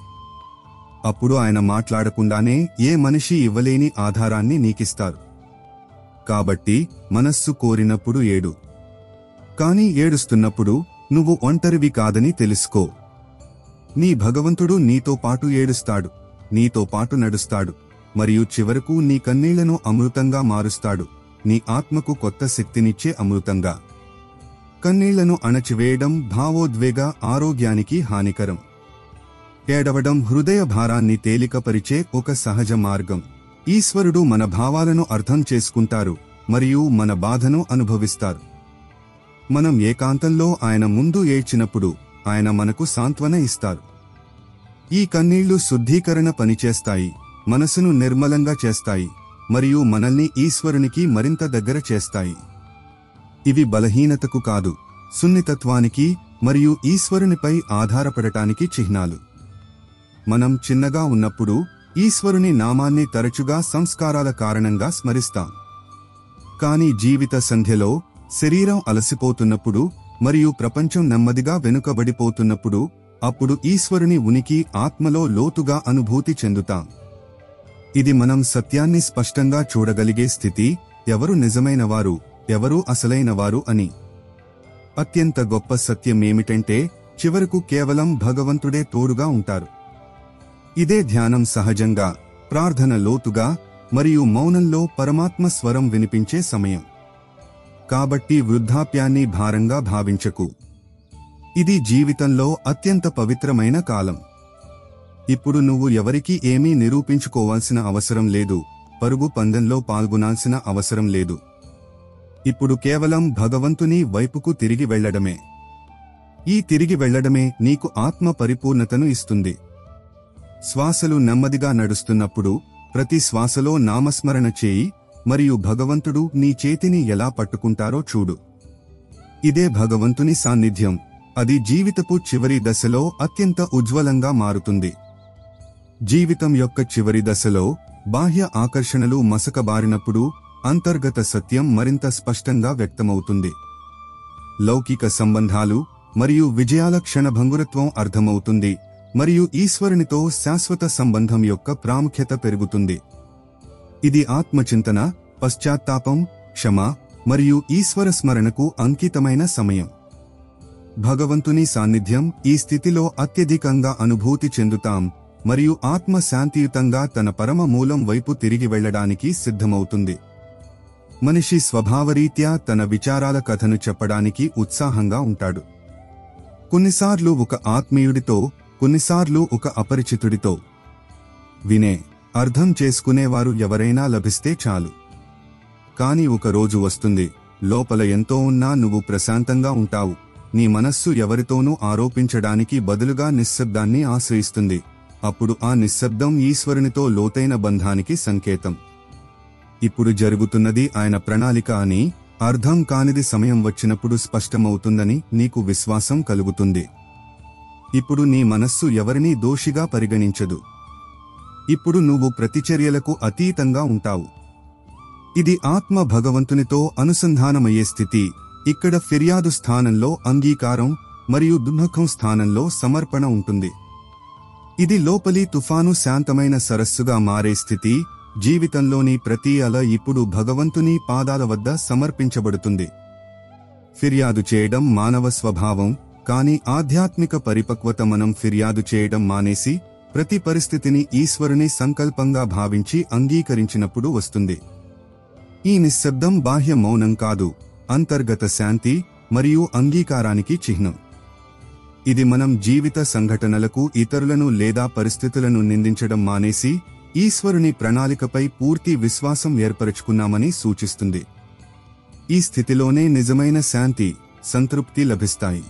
అప్పుడు ఆయన మాట్లాడకుండానే ఏ మనిషి ఇవ్వలేని ఆధారాన్ని నీకిస్తారు. కాబట్టి మనస్సు కోరినప్పుడు ఏడు, కానీ ఏడుస్తున్నప్పుడు నువ్వు ఒంటరివి కాదని తెలుసుకో. నీ భగవంతుడు నీతో పాటు ఏడుస్తాడు, నీతో పాటు నడుస్తాడు, మరియు చివరకు నీ కన్నీళ్లను అమృతంగా మారుస్తాడు, నీ ఆత్మకు కొత్త శక్తినిచ్చే అమృతంగా. కన్నీళ్లను అణచివేయడం భావోద్వేగ ఆరోగ్యానికి హానికరం. ఏడవడం హృదయ భారాన్ని తేలికపరిచే ఒక సహజ మార్గం. ఈశ్వరుడు మన భావాలను అర్థం చేసుకుంటారు మరియు మన బాధను అనుభవిస్తారు. మనం ఏకాంతంలో ఆయన ముందు ఏడ్చినప్పుడు ఆయన మనకు సాంత్వన ఇస్తారు. ఈ కన్నీళ్లు శుద్ధీకరణ పనిచేస్తాయి, మనసును నిర్మలంగా చేస్తాయి మరియు మనల్ని ఈశ్వరునికి మరింత దగ్గర చేస్తాయి. ఇవి బలహీనతకు కాదు, సున్నితత్వానికి మరియు ఈశ్వరునిపై ఆధారపడటానికి చిహ్నాలు. మనం చిన్నగా ఉన్నప్పుడు ఈశ్వరుని నామాన్ని తరచుగా సంస్కారాల కారణంగా స్మరిస్తాం. కానీ జీవిత సంధ్యలో, శరీరం అలసిపోతున్నప్పుడు మరియు ప్రపంచం నెమ్మదిగా వెనుకబడిపోతున్నప్పుడు అప్పుడు ఈశ్వరుని ఉనికి ఆత్మలో లోతుగా అనుభూతి చెందుతాం. ఇది మనం సత్యాన్ని స్పష్టంగా చూడగలిగే స్థితి, ఎవరు నిజమైనవారు, ఎవరు అసలైనవారు అని. అత్యంత గొప్ప సత్యమేమిటంటే చివరకు కేవలం భగవంతుడే తోడుగా ఉంటారు. ఇదే ధ్యానం సహజంగా, ప్రార్థన లోతుగా మరియు మౌనంలో పరమాత్మ స్వరం వినిపించే సమయం. కాబట్టి వృద్ధాప్యాన్ని భారంగా భావించకు. ఇది జీవితంలో అత్యంత పవిత్రమైన కాలం. ఇప్పుడు నువ్వు ఎవరికీ ఏమీ నిరూపించుకోవాల్సిన అవసరం లేదు, పరుగు పందెంలో పాల్గొనాల్సిన అవసరం లేదు. ఇప్పుడు కేవలం భగవంతుని వైపుకు తిరిగి వెళ్లడమే. ఈ తిరిగి వెళ్లడమే నీకు ఆత్మ పరిపూర్ణతను ఇస్తుంది. శ్వాసలు నెమ్మదిగా నడుస్తున్నప్పుడు ప్రతి శ్వాసలో నామస్మరణ చేయి మరియు భగవంతుడు నీ చేతిని ఎలా పట్టుకుంటారో చూడు. ఇదే భగవంతుని సాన్నిధ్యం. అది జీవితపు చివరి దశలో అత్యంత ఉజ్వలంగా మారుతుంది. జీవితం యొక్క చివరి దశలో బాహ్య ఆకర్షణలు మసకబారినప్పుడు అంతర్గత సత్యం మరింత స్పష్టంగా వ్యక్తమవుతుంది. లౌకిక సంబంధాలు మరియు విజయాల క్షణభంగురత్వం అర్థమవుతుంది మరియు ఈశ్వరునితో శాశ్వత సంబంధం యొక్క ప్రాముఖ్యత పెరుగుతుంది. ఇది ఆత్మచింతన, పశ్చాత్తాపం, క్షమ మరియు ఈశ్వర స్మరణకు అంకితమైన సమయం. భగవంతుని సాన్నిధ్యం ఈ స్థితిలో అత్యధికంగా అనుభూతి చెందుతాం మరియు ఆత్మ శాంతియుతంగా తన పరమ మూలం వైపు తిరిగి వెళ్లడానికి సిద్ధమవుతుంది. మనిషి స్వభావరీత్యా తన విచారాల కథను చెప్పడానికి ఉత్సాహంగా ఉంటాడు. కొన్నిసార్లు ఒక ఆత్మీయుడితో, కొన్నిసార్లు ఒక అపరిచితుడితో. వినే, అర్థం చేసుకునేవారు ఎవరైనా లభిస్తే చాలు. కాని ఒక రోజు వస్తుంది, లోపల ఎంతో ఉన్నా నువ్వు ప్రశాంతంగా ఉంటావు. నీ మనస్సు ఎవరితోనూ ఆరోపించడానికి బదులుగా నిశ్శబ్దాన్ని ఆశ్రయిస్తుంది. అప్పుడు ఆ నిశ్శబ్దం ఈశ్వరునితో లోతైన బంధానికి సంకేతం. ఇప్పుడు జరుగుతున్నది ఆయన ప్రణాళిక అని, అర్థం కానిది సమయం వచ్చినప్పుడు స్పష్టమవుతుందని నీకు విశ్వాసం కలుగుతుంది. ఇప్పుడు నీ మనస్సు ఎవరినీ దోషిగా పరిగణించదు. ఇప్పుడు నువ్వు ప్రతిచర్యలకు అతీతంగా ఉంటావు. ఇది ఆత్మ భగవంతునితో అనుసంధానమయ్యే స్థితి. ఇక్కడ ఫిర్యాదు స్థానంలో అంగీకారం మరియు దుఃఖం స్థానంలో సమర్పణ ఉంటుంది. ఇది లోపలి తుఫాను శాంతమైన సరస్సుగా మారే స్థితి. జీవితంలోని ప్రతి అల ఇప్పుడు భగవంతుని పాదాల వద్ద సమర్పించబడుతుంది. ఫిర్యాదు చేయడం మానవ స్వభావం, కానీ ఆధ్యాత్మిక పరిపక్వత మనం ఫిర్యాదు చేయడం మానేసి ప్రతి పరిస్థితిని ఈశ్వరుని సంకల్పంగా భావించి అంగీకరించినప్పుడు వస్తుంది. ఈ నిశ్శబ్దం బాహ్య మౌనం కాదు, అంతర్గత శాంతి మరియు అంగీకారానికి చిహ్నం. ఇది మనం జీవిత సంఘటనలకు ఇతరులను లేదా పరిస్థితులను నిందించడం మానేసి ఈశ్వరుని ప్రణాళికపై పూర్తి విశ్వాసం ఏర్పరచుకున్నామని సూచిస్తుంది. ఈ స్థితిలోనే నిజమైన శాంతి, సంతృప్తి లభిస్తాయి.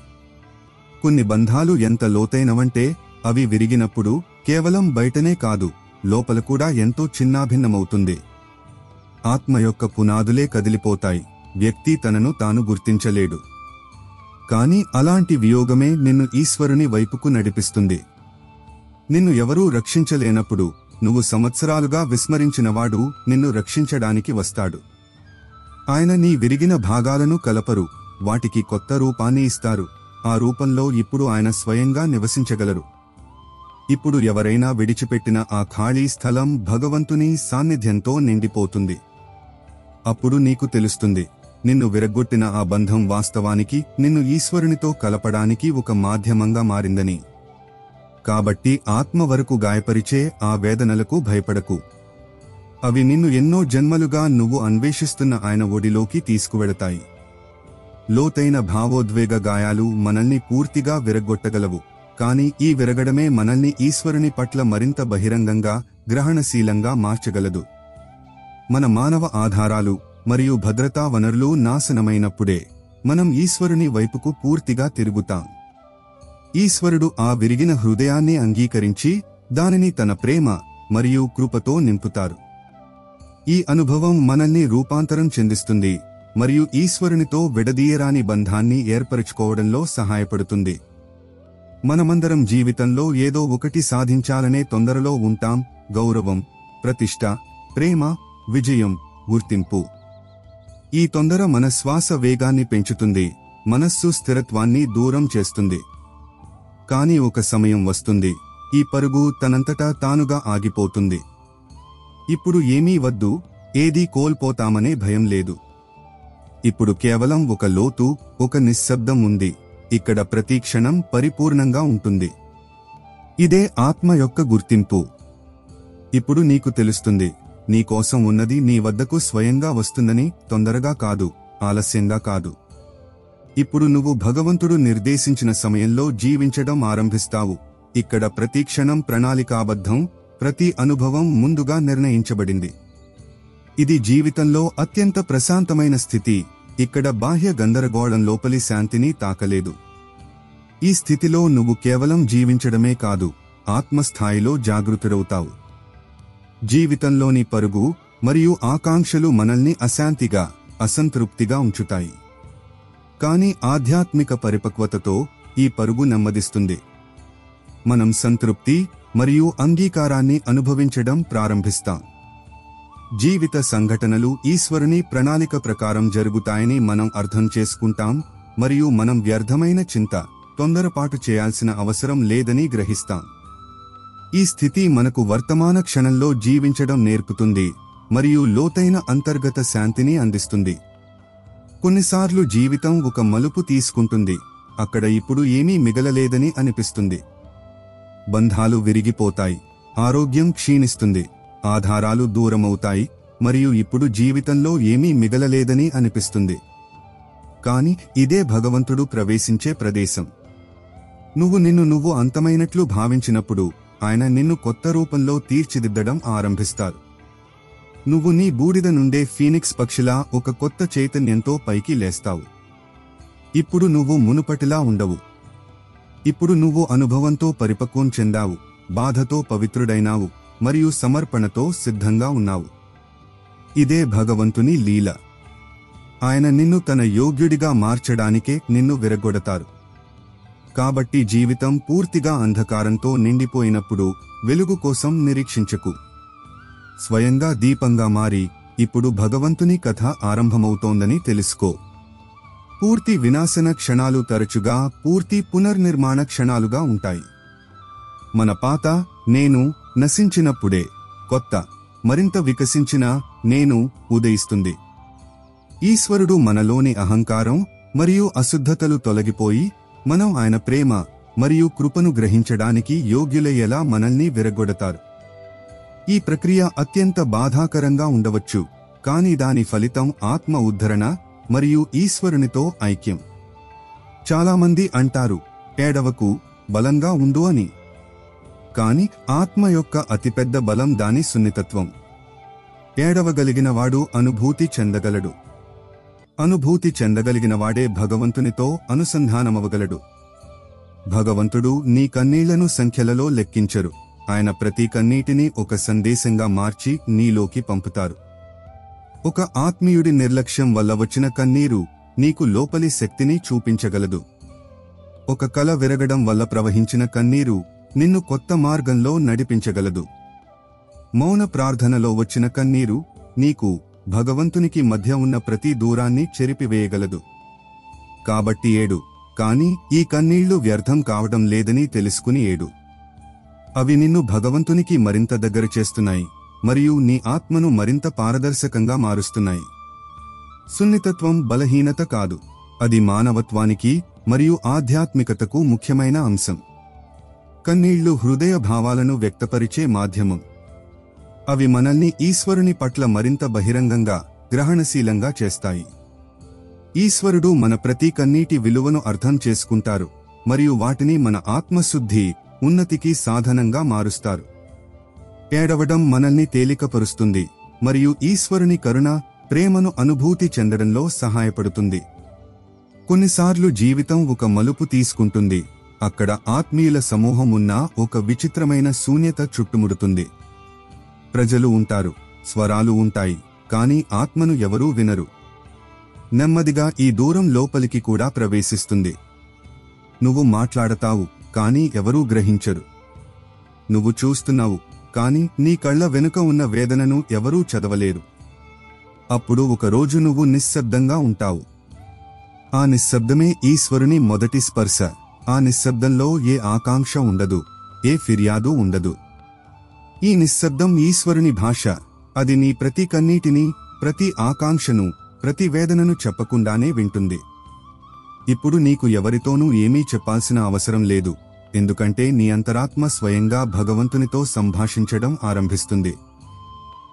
కొన్ని బంధాలు ఎంత లోతైనవంటే అవి విరిగినప్పుడు కేవలం బయటనే కాదు, లోపల కూడా ఎంతో చిన్నాభిన్నమవుతుంది. ఆత్మ యొక్క పునాదులే కదిలిపోతాయి, వ్యక్తి తనను తాను గుర్తించలేడు. కాని అలాంటి వియోగమే నిన్ను ఈశ్వరుని వైపుకు నడిపిస్తుంది. నిన్ను ఎవరూ రక్షించలేనప్పుడు నువ్వు సంవత్సరాలుగా విస్మరించినవాడు నిన్ను రక్షించడానికి వస్తాడు. ఆయన నీ విరిగిన భాగాలను కలపరు, వాటికి కొత్త రూపాన్ని ఇస్తారు. ఆ రూపంలో ఇప్పుడు ఆయన స్వయంగా నివసించగలరు. ఇప్పుడు ఎవరైనా విడిచిపెట్టిన ఆ ఖాళీ స్థలం భగవంతుని సాన్నిధ్యంతో నిండిపోతుంది. అప్పుడు నీకు తెలుస్తుంది, నిన్ను విరగ్గొట్టిన ఆ బంధం వాస్తవానికి నిన్ను ఈశ్వరునితో కలపడానికి ఒక మాధ్యమంగా మారిందని. కాబట్టి ఆత్మ వరకు గాయపరిచే ఆ వేదనలకు భయపడకు. అవి నిన్ను ఎన్నో జన్మలుగా నువ్వు అన్వేషిస్తున్న ఆయన ఒడిలోకి తీసుకువెళతాయి. లోతైన భావోద్వేగ గాయాలు మనల్ని పూర్తిగా విరగ్గొట్టగలవు, కాని ఈ విరగడమే మనల్ని ఈశ్వరుని పట్ల మరింత బహిరంగంగా, గ్రహణశీలంగా మార్చగలదు. మన మానవ ఆధారాలు మరియు భద్రతా వనరులు నాశనమైనప్పుడే మనం ఈశ్వరుని వైపుకు పూర్తిగా తిరుగుతాం. ఈశ్వరుడు ఆ విరిగిన హృదయాన్ని అంగీకరించి దానిని తన ప్రేమ మరియు కృపతో నింపుతారు. ఈ అనుభవం మనల్ని రూపాంతరం చెందిస్తుంది మరియు ఈశ్వరునితో విడదీయరాని బంధాన్ని ఏర్పరచుకోవడంలో సహాయపడుతుంది. మనమందరం జీవితంలో ఏదో ఒకటి సాధించాలనే తొందరలో ఉంటాం. గౌరవం, ప్రతిష్ట, ప్రేమ, విజయం, గుర్తింపు. ఈ తొందర మన శ్వాస వేగాన్ని పెంచుతుంది, మనస్సు స్థిరత్వాన్ని దూరం చేస్తుంది. కాని ఒక సమయం వస్తుంది, ఈ పరుగు తనంతటా తానుగా ఆగిపోతుంది. ఇప్పుడు ఏమీ వద్దు, ఏదీ కోల్పోతామనే భయం లేదు. ఇప్పుడు కేవలం ఒక లోతు, ఒక నిశ్శబ్దం ఉంది. ఇక్కడ ప్రతి క్షణం పరిపూర్ణంగా ఉంటుంది. ఇదే ఆత్మ యొక్క గుర్తింపు. ఇప్పుడు నీకు తెలుస్తుంది, నీకోసం ఉన్నది నీ వద్దకు స్వయంగా వస్తుందని, తొందరగా కాదు, ఆలస్యంగా కాదు. ఇప్పుడు నువ్వు భగవంతుడు నిర్దేశించిన సమయంలో జీవించడం ఆరంభిస్తావు. ఇక్కడ ప్రతి క్షణం ప్రణాళికాబద్ధం, ప్రతి అనుభవం ముందుగా నిర్ణయించబడింది. ఇది జీవితంలో అత్యంత ప్రశాంతమైన స్థితి. ఇక్కడ బాహ్య గందరగోళం లోపలి శాంతిని తాకలేదు. ఈ స్థితిలో నువ్వు కేవలం జీవించడమే కాదు, ఆత్మస్థాయిలో జాగృతుడవుతావు. జీవితంలోని పరుగు మరియు ఆకాంక్షలు మనల్ని అశాంతిగా, అసంతృప్తిగా ఉంచుతాయి. కాని ఆధ్యాత్మిక పరిపక్వతతో ఈ పరుగు నెమ్మదిస్తుంది. మనం సంతృప్తి మరియు అంగీకారాన్ని అనుభవించడం ప్రారంభిస్తాం. జీవిత సంఘటనలు ఈశ్వరుని ప్రణాళిక ప్రకారం జరుగుతాయని మనం అర్థం చేసుకుంటాం మరియు మనం వ్యర్థమైన చింత, తొందరపాటు చేయాల్సిన అవసరం లేదని గ్రహిస్తాం. ఈ స్థితి మనకు వర్తమాన క్షణంలో జీవించడం నేర్పుతుంది మరియు లోతైన అంతర్గత శాంతిని అందిస్తుంది. కొన్నిసార్లు జీవితం ఒక మలుపు తీసుకుంటుంది. అక్కడ ఇప్పుడు ఏమీ మిగలలేదని అనిపిస్తుంది. బంధాలు విరిగిపోతాయి, ఆరోగ్యం క్షీణిస్తుంది, ఆధారాలు దూరమవుతాయి మరియు ఇప్పుడు జీవితంలో ఏమీ మిగలలేదని అనిపిస్తుంది. కాని ఇదే భగవంతుడు ప్రవేశించే ప్రదేశం. నువ్వు అంతమైనట్లు భావించినప్పుడు ఆయన నిన్ను కొత్త రూపంలో తీర్చిదిద్దడం ఆరంభిస్తారు. నువ్వు నీ బూడిద నుండే ఫీనిక్స్ పక్షిలా ఒక కొత్త చైతన్యంతో పైకి లేస్తావు. ఇప్పుడు నువ్వు మునుపటిలా ఉండవు. ఇప్పుడు నువ్వు అనుభవంతో పరిపక్వం చెందావు, బాధతో పవిత్రుడైనావు మరియు సమర్పణతో సిద్ధంగా ఉన్నావు. ఇదే భగవంతుని లీల. ఆయన నిన్ను తన యోగ్యుడిగా మార్చడానికే నిన్ను విరగొడతారు. కాబట్టి జీవితం పూర్తిగా అంధకారంతో నిండిపోయినప్పుడు వెలుగు కోసం నిరీక్షించకు. స్వయంగా దీపంగా మారి ఇప్పుడు భగవంతుని కథ ఆరంభమవుతోందని తెలుసుకో. పూర్తి వినాశన క్షణాలు తరచుగా పూర్తి పునర్నిర్మాణ క్షణాలుగా ఉంటాయి. మన పాత నేను నశించినప్పుడే కొత్త మరింత వికసించిన నేను ఉదయిస్తుంది. ఈశ్వరుడు మనలోని అహంకారం మరియు అశుద్ధతలు తొలగిపోయి మనం ఆయన ప్రేమ మరియు కృపను గ్రహించడానికి యోగ్యులయ్యేలా మనల్ని విరగొడతారు. ఈ ప్రక్రియ అత్యంత బాధాకరంగా ఉండవచ్చు, కానీ దాని ఫలితం ఆత్మ ఉద్ధరణ మరియు ఈశ్వరునితో ఐక్యం. చాలామంది అంటారు, ఏడవకు, బలంగా ఉండు అని. కాని ఆత్మ యొక్క అతిపెద్ద బలం దాని సున్నితత్వం. ఏడవగలిగినవాడు అనుభూతి చెందగలడు. అనుభూతి చెందగలిగినవాడే భగవంతునితో అనుసంధానమవగలడు. భగవంతుడు నీ కన్నీళ్లను సంఖ్యలలో లెక్కించరు. ఆయన ప్రతి కన్నీటిని ఒక సందేశంగా మార్చి నీలోకి పంపుతారు. ఒక ఆత్మీయుడి నిర్లక్ష్యం వల్ల వచ్చిన కన్నీరు నీకు లోపలి శక్తిని చూపించగలదు. ఒక కల విరగడం వల్ల ప్రవహించిన కన్నీరు నిన్ను కొత్త మార్గంలో నడిపించగలదు. మౌన ప్రార్థనలో వచ్చిన కన్నీరు నీకు భగవంతునికి మధ్య ఉన్న ప్రతి దూరాన్ని చెరిపివేయగలదు. కాబట్టి ఏడు, కాని ఈ కన్నీళ్లు వ్యర్థం కావడం లేదని తెలుసుకుని ఏడు. అవి నిన్ను భగవంతునికి మరింత దగ్గర చేస్తున్నాయి మరియు నీ ఆత్మను మరింత పారదర్శకంగా మారుస్తున్నాయి. సున్నితత్వం బలహీనత కాదు, అది మానవత్వానికి మరియు ఆధ్యాత్మికతకు ముఖ్యమైన అంశం. కన్నీళ్లు హృదయ భావాలను వ్యక్తపరిచే మాధ్యమం. అవి మనల్ని ఈశ్వరుని పట్ల మరింత బహిరంగంగా, గ్రహణశీలంగా చేస్తాయి. ఈశ్వరుడు మన ప్రతి కన్నీటి విలువను అర్థం చేసుకుంటారు మరియు వాటిని మన ఆత్మశుద్ధి, ఉన్నతికి సాధనంగా మారుస్తారు. ఏడవడం మనల్ని తేలికపరుస్తుంది మరియు ఈశ్వరుని కరుణ, ప్రేమను అనుభూతి చెందడంలో సహాయపడుతుంది. కొన్నిసార్లు జీవితం ఒక మలుపు తీసుకుంటుంది. అక్కడ ఆత్మీయుల సమూహం ఉన్న ఒక విచిత్రమైన శూన్యత చుట్టుముడుతుంది. ప్రజలు ఉంటారు, స్వరాలు ఉంటాయి, కాని ఆత్మను ఎవరూ వినరు. నెమ్మదిగా ఈ దూరం లోపలికి కూడా ప్రవేశిస్తుంది. నువ్వు మాట్లాడతావు, కాని ఎవరూ గ్రహించరు. నువ్వు చూస్తున్నావు, కాని నీ కళ్ల వెనుక ఉన్న వేదనను ఎవరూ చదవలేరు. అప్పుడు ఒకరోజు నువ్వు నిశ్శబ్దంగా ఉంటావు. ఆ నిశ్శబ్దమే ఈశ్వరుని మొదటి స్పర్శ. ఆ నిశ్శబ్దంలో ఏ ఆకాంక్ష ఉండదు, ఏ ఫిర్యాదు ఉండదు. ఈ నిశ్శబ్దం ఈశ్వరుని భాష. అది నీ ప్రతి కన్నీటిని, ప్రతి ఆకాంక్షను, ప్రతి వేదనను చెప్పకుండానే వింటుంది. ఇప్పుడు నీకు ఎవరితోనూ ఏమీ చెప్పాల్సిన అవసరం లేదు, ఎందుకంటే నీ అంతరాత్మ స్వయంగా భగవంతునితో సంభాషించడం ఆరంభిస్తుంది.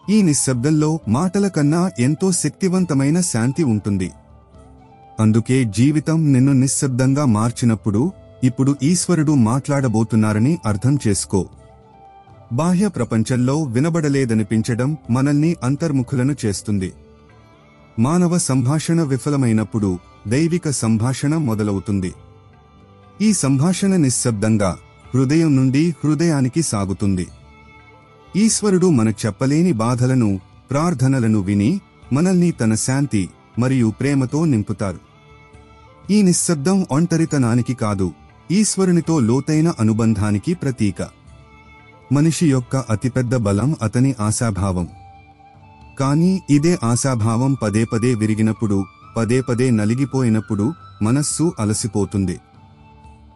ఈ నిశ్శబ్దంలో మాటల కన్నా ఎంతో శక్తివంతమైన శాంతి ఉంటుంది. అందుకే జీవితం నిన్ను నిశ్శబ్దంగా మార్చినప్పుడు ఇప్పుడు ఈశ్వరుడు మాట్లాడబోతున్నారని అర్థం చేసుకో. బాహ్య ప్రపంచంలో వినబడలేదనిపించడం మనల్ని అంతర్ముఖులను చేస్తుంది. మానవ సంభాషణ విఫలమైనప్పుడు దైవిక సంభాషణ మొదలవుతుంది. ఈ సంభాషణ నిశ్శబ్దంగా, హృదయం నుండి హృదయానికి సాగుతుంది. ఈశ్వరుడు మన చెప్పలేని బాధలను, ప్రార్థనలను విని మనల్ని తన శాంతి మరియు ప్రేమతో నింపుతారు. ఈ నిశ్శబ్దం ఒంటరితనానికి కాదు, ఈశ్వరునితో లోతైన అనుబంధానికి ప్రతీక. మనిషి యొక్క అతిపెద్ద బలం అతని ఆశాభావం. కానీ ఇదే ఆశాభావం పదే పదే విరిగినప్పుడు, పదే పదే నలిగిపోయినప్పుడు మనస్సు అలసిపోతుంది.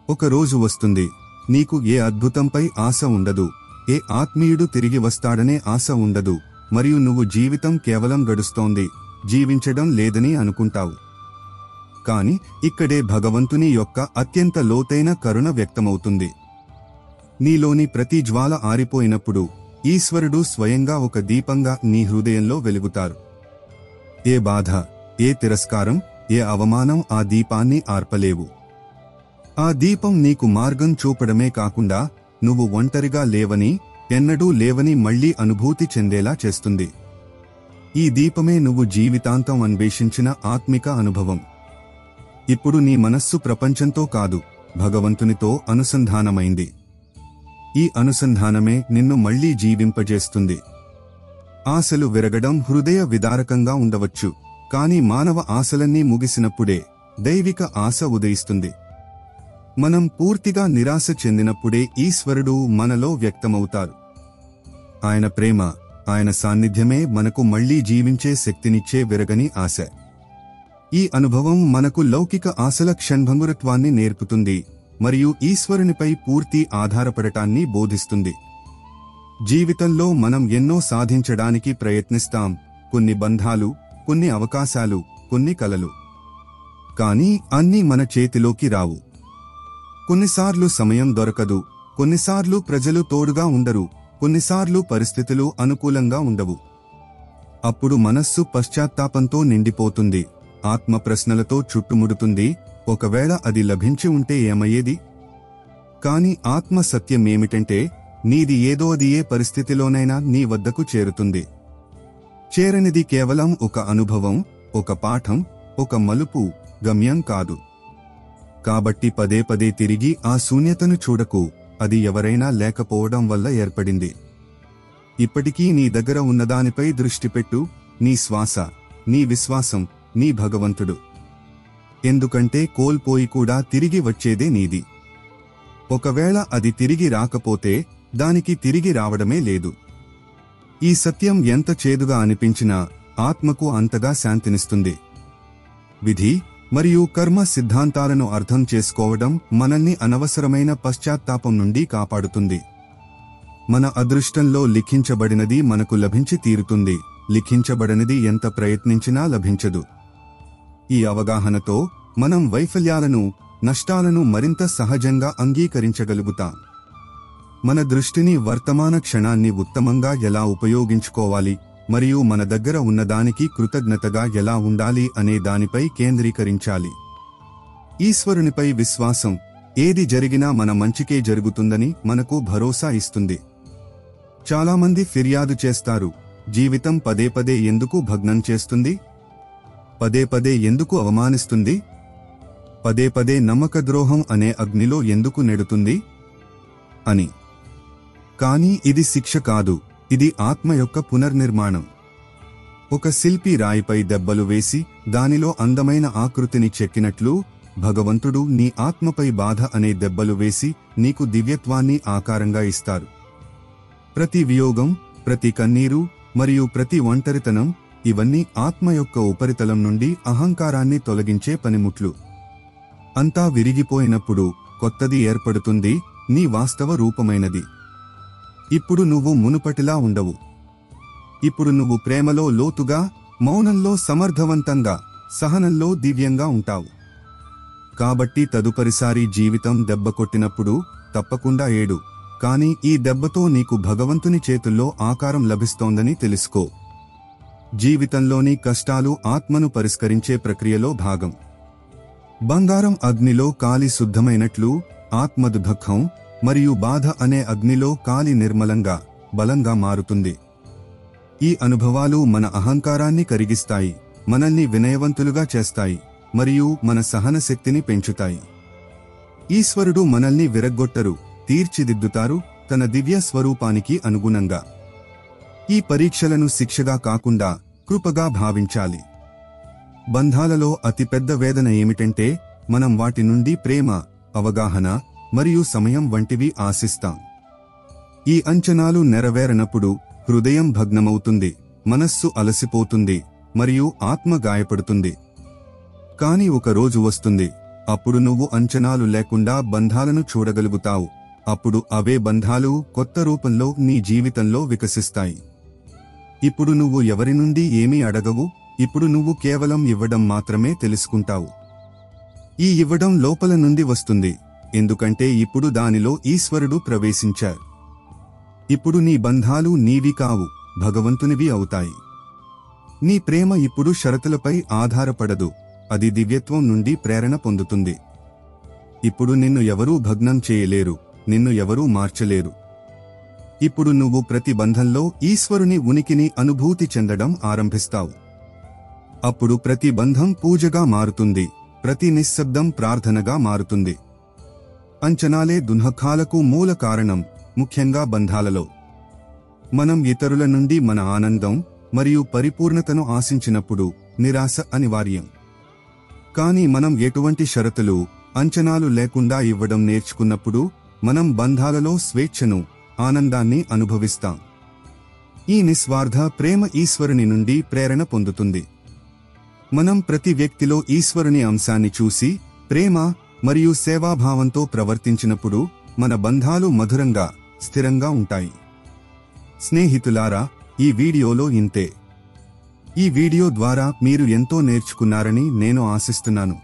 ఒక రోజు వస్తుంది, నీకు ఏ అద్భుతంపై ఆశ ఉండదు, ఏ ఆత్మీయుడు తిరిగి వస్తాడనే ఆశ ఉండదు, మరియు నువ్వు జీవితం కేవలం గడుస్తోంది, జీవించడం లేదని అనుకుంటావు. కాని ఇక్కడే భగవంతుని యొక్క అత్యంత లోతైన కరుణ వ్యక్తమవుతుంది. నీలోని ప్రతి జ్వాల ఆరిపోయినప్పుడు ఈశ్వరుడు స్వయంగా ఒక దీపంగా నీ హృదయంలో వెలుగుతారు. ఏ బాధ, ఏ తిరస్కారం, ఏ అవమానం ఆ దీపాన్ని ఆర్పలేవు. ఆ దీపం నీకు మార్గం చూపడమే కాకుండా నువ్వు ఒంటరిగా లేవని, ఎన్నడూ లేవని మళ్లీ అనుభూతి చెందేలా చేస్తుంది. ఈ దీపమే నువ్వు జీవితాంతం అన్వేషించిన ఆత్మిక అనుభవం. ఇప్పుడు నీ మనస్సు ప్రపంచంతో కాదు, భగవంతునితో అనుసంధానమైంది. ఈ అనుసంధానమే నిన్ను మళ్లీ జీవింపజేస్తుంది. ఆశలు విరగడం హృదయ విదారకంగా ఉండవచ్చు, కాని మానవ ఆశలన్నీ ముగిసినప్పుడే దైవిక ఆశ ఉదయిస్తుంది. మనం పూర్తిగా నిరాశ చెందినప్పుడే ఈశ్వరుడు మనలో వ్యక్తమవుతారు. ఆయన ప్రేమ, ఆయన సాన్నిధ్యమే మనకు మళ్లీ జీవించే శక్తినిచ్చే విరగని ఆశ. ఈ అనుభవం మనకు లౌకిక ఆశల క్షణభంగురత్వాన్ని నేర్పుతుంది మరియు ఈశ్వరునిపై పూర్తి ఆధారపడటాన్ని బోధిస్తుంది. జీవితంలో మనం ఎన్నో సాధించడానికి ప్రయత్నిస్తాం, కొన్ని బంధాలు, కొన్ని అవకాశాలు, కొన్ని కలలు. కానీ అన్నీ మన చేతిలోకి రావు. కొన్నిసార్లు సమయం దొరకదు, కొన్నిసార్లు ప్రజలు తోడుగా ఉండరు, కొన్నిసార్లు పరిస్థితులు అనుకూలంగా ఉండవు. అప్పుడు మనస్సు పశ్చాత్తాపంతో నిండిపోతుంది, ఆత్మ ప్రశ్నలతో చుట్టుముడుతుంది. ఒకవేళ అది లభించి ఉంటే ఏమయ్యేది? కాని ఆత్మ సత్యమేమిటంటే నీది ఏదో అది ఏ పరిస్థితిలోనైనా నీ వద్దకు చేరుతుంది. చేరనిది కేవలం ఒక అనుభవం, ఒక పాఠం, ఒక మలుపు, గమ్యం కాదు. కాబట్టి పదే పదే తిరిగి ఆ శూన్యతను చూడకు, అది ఎవరైనా లేకపోవడం వల్ల ఏర్పడింది. ఇప్పటికీ నీ దగ్గర ఉన్నదానిపై దృష్టి పెట్టు, నీ శ్వాస, నీ విశ్వాసం, నీ భగవంతుడు. ఎందుకంటే కోల్పోయి కూడా తిరిగి వచ్చేదే నీది. ఒకవేళ అది తిరిగి రాకపోతే దానికి తిరిగి రావడమే లేదు. ఈ సత్యం ఎంత చేదుగా అనిపించినా ఆత్మకు అంతగా శాంతినిస్తుంది. విధి మరియు కర్మ సిద్ధాంతాలను అర్థం చేసుకోవడం మనల్ని అనవసరమైన పశ్చాత్తాపం నుండి కాపాడుతుంది. మన అదృష్టంలో లిఖించబడినది మనకు లభించి తీరుతుంది, లిఖించబడనిది ఎంత ప్రయత్నించినా లభించదు. ఈ అవగాహనతో మనం వైఫల్యాలను, నష్టాలను మరింత సహజంగా అంగీకరించగలుగుతాం. మన దృష్టిని వర్తమాన క్షణాన్ని ఉత్తమంగా ఎలా ఉపయోగించుకోవాలి మరియు మన దగ్గర ఉన్నదానికి కృతజ్ఞతగా ఎలా ఉండాలి అనే దానిపై కేంద్రీకరించాలి. ఈశ్వరునిపై విశ్వాసం ఏది జరిగినా మన మంచికే జరుగుతుందని మనకు భరోసా ఇస్తుంది. చాలామంది ఫిర్యాదు చేస్తారు, జీవితం పదే పదే ఎందుకు భగ్నం చేస్తుంది? పదే పదే ఎందుకు అవమానిస్తుంది? పదే పదే నమ్మకద్రోహం అనే అగ్నిలో ఎందుకు నెడుతుంది అని. కానీ ఇది శిక్ష కాదు, ఇది ఆత్మ యొక్క పునర్నిర్మాణం. ఒక శిల్పి రాయిపై దెబ్బలు వేసి దానిలో అందమైన ఆకృతిని చెక్కినట్లు భగవంతుడు నీ ఆత్మపై బాధ అనే దెబ్బలు వేసి నీకు దివ్యత్వాన్ని ఆకారంగా ఇస్తారు. ప్రతి వియోగం, ప్రతి కన్నీరు మరియు ప్రతి ఒంటరితనం, ఇవన్నీ ఆత్మ యొక్క ఉపరితలం నుండి అహంకారాన్ని తొలగించే పనిముట్లు. అంతా విరిగిపోయినప్పుడు కొత్తది ఏర్పడుతుంది, నీ వాస్తవ రూపమైనది. ఇప్పుడు నువ్వు మునుపటిలా ఉండవు. ఇప్పుడు నువ్వు ప్రేమలో లోతుగా, మౌనంలో సమర్థవంతంగా, సహనంలో దివ్యంగా ఉంటావు. కాబట్టి తదుపరిసారి జీవితం దెబ్బ కొట్టినప్పుడు తప్పకుండా ఏడు, కానీ ఈ దెబ్బతో నీకు భగవంతుని చేతుల్లో ఆకారం లభిస్తోందని తెలుసుకో. జీవితంలోని కష్టాలు ఆత్మను పరిష్కరించే ప్రక్రియలో భాగం. బంగారం అగ్నిలో కాలి శుద్ధమైనట్లు ఆత్మ దుఃఖం మరియు బాధ అనే అగ్నిలో కాలి నిర్మలంగా, బలంగా మారుతుంది. ఈ అనుభవాలు మన అహంకారాన్ని కరిగిస్తాయి, మనల్ని వినయవంతులుగా చేస్తాయి మరియు మన సహన శక్తిని పెంచుతాయి. ఈశ్వరుడు మనల్ని విరగ్గొట్టరు, తీర్చిదిద్దుతారు తన దివ్య స్వరూపానికి అనుగుణంగా. ఈ పరీక్షలను శిక్షగా కాకుండా కృపగా భావించాలి. బంధాలలో అతిపెద్ద వేదన ఏమిటంటే మనం వాటి నుండి ప్రేమ, అవగాహన మరియు సమయం వంటివి ఆశిస్తాం. ఈ అంచనాలు నెరవేరనప్పుడు హృదయం భగ్నమవుతుంది, మనస్సు అలసిపోతుంది మరియు ఆత్మ గాయపడుతుంది. కాని ఒక రోజు వస్తుంది, అప్పుడు నువ్వు అంచనాలు లేకుండా బంధాలను చూడగలుగుతావు. అప్పుడు అవే బంధాలు కొత్త రూపంలో నీ జీవితంలో వికసిస్తాయి. ఇప్పుడు నువ్వు ఎవరి నుండి ఏమీ అడగవు, ఇప్పుడు నువ్వు కేవలం ఇవ్వడం మాత్రమే తెలుసుకుంటావు. ఈ ఇవ్వడం లోపల నుండి వస్తుంది, ఎందుకంటే ఇప్పుడు దానిలో ఈశ్వరుడు ప్రవేశించారు. ఇప్పుడు నీ బంధాలు నీవి కావు, భగవంతునివి అవుతాయి. నీ ప్రేమ ఇప్పుడు షరతులపై ఆధారపడదు, అది దివ్యత్వం నుండి ప్రేరణ పొందుతుంది. ఇప్పుడు నిన్ను ఎవరూ భగ్నం చేయలేరు, నిన్ను ఎవరూ మార్చలేరు. ఇప్పుడు నువ్వు ప్రతి బంధంలో ఈశ్వరుని ఉనికిని అనుభూతి చెందడం ఆరంభిస్తావు. అప్పుడు ప్రతి బంధం పూజగా మారుతుంది, ప్రతి నిశ్శబ్దం ప్రార్థనగా మారుతుంది. అంచనాలే దుఃఖాలకు మూల కారణం, ముఖ్యంగా బంధాలలో. మనం ఇతరుల నుండి మన ఆనందం మరియు పరిపూర్ణతను ఆశించినప్పుడు నిరాశ అనివార్యం. కానీ మనం ఎటువంటి షరతులు, అంచనాలు లేకుండా ఇవ్వడం నేర్చుకున్నప్పుడు మనం బంధాలలో స్వేచ్ఛను, ఆనందాన్ని అనుభవిస్తాం. ఈ నిస్వార్థ ప్రేమ ఈశ్వరుని నుండి ప్రేరణ పొందుతుంది. మనం ప్రతి వ్యక్తిలో ఈశ్వరుని అంశాన్ని చూసి ప్రేమ మరియు సేవాభావంతో ప్రవర్తించినప్పుడు మన బంధాలు మధురంగా స్థిరంగా ఉంటాయి. స్నేహితులారా, ఈ వీడియోలో ఇంతే. ఈ వీడియో ద్వారా మీరు ఎంతో నేర్చుకున్నారని నేను ఆశిస్తున్నాను.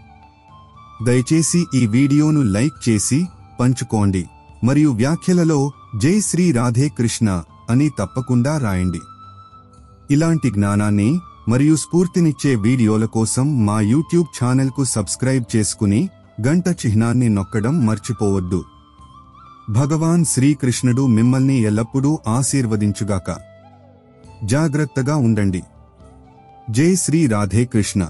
దయచేసి ఈ వీడియోను లైక్ చేసి పంచుకోండి మరియు వ్యాఖ్యలలో జై శ్రీ రాధే కృష్ణ అని తప్పకుండా రాయండి. ఇలాంటి జ్ఞానాన్ని మరియు స్ఫూర్తినిచ్చే వీడియోల కోసం మా యూట్యూబ్ ఛానల్కు సబ్స్క్రైబ్ చేసుకుని గంట చిహ్నాన్ని నొక్కడం మర్చిపోవద్దు. భగవాన్ శ్రీకృష్ణుడు మిమ్మల్ని ఎల్లప్పుడూ ఆశీర్వదించుగాక. జాగ్రత్తగా ఉండండి. జై శ్రీ రాధే కృష్ణ.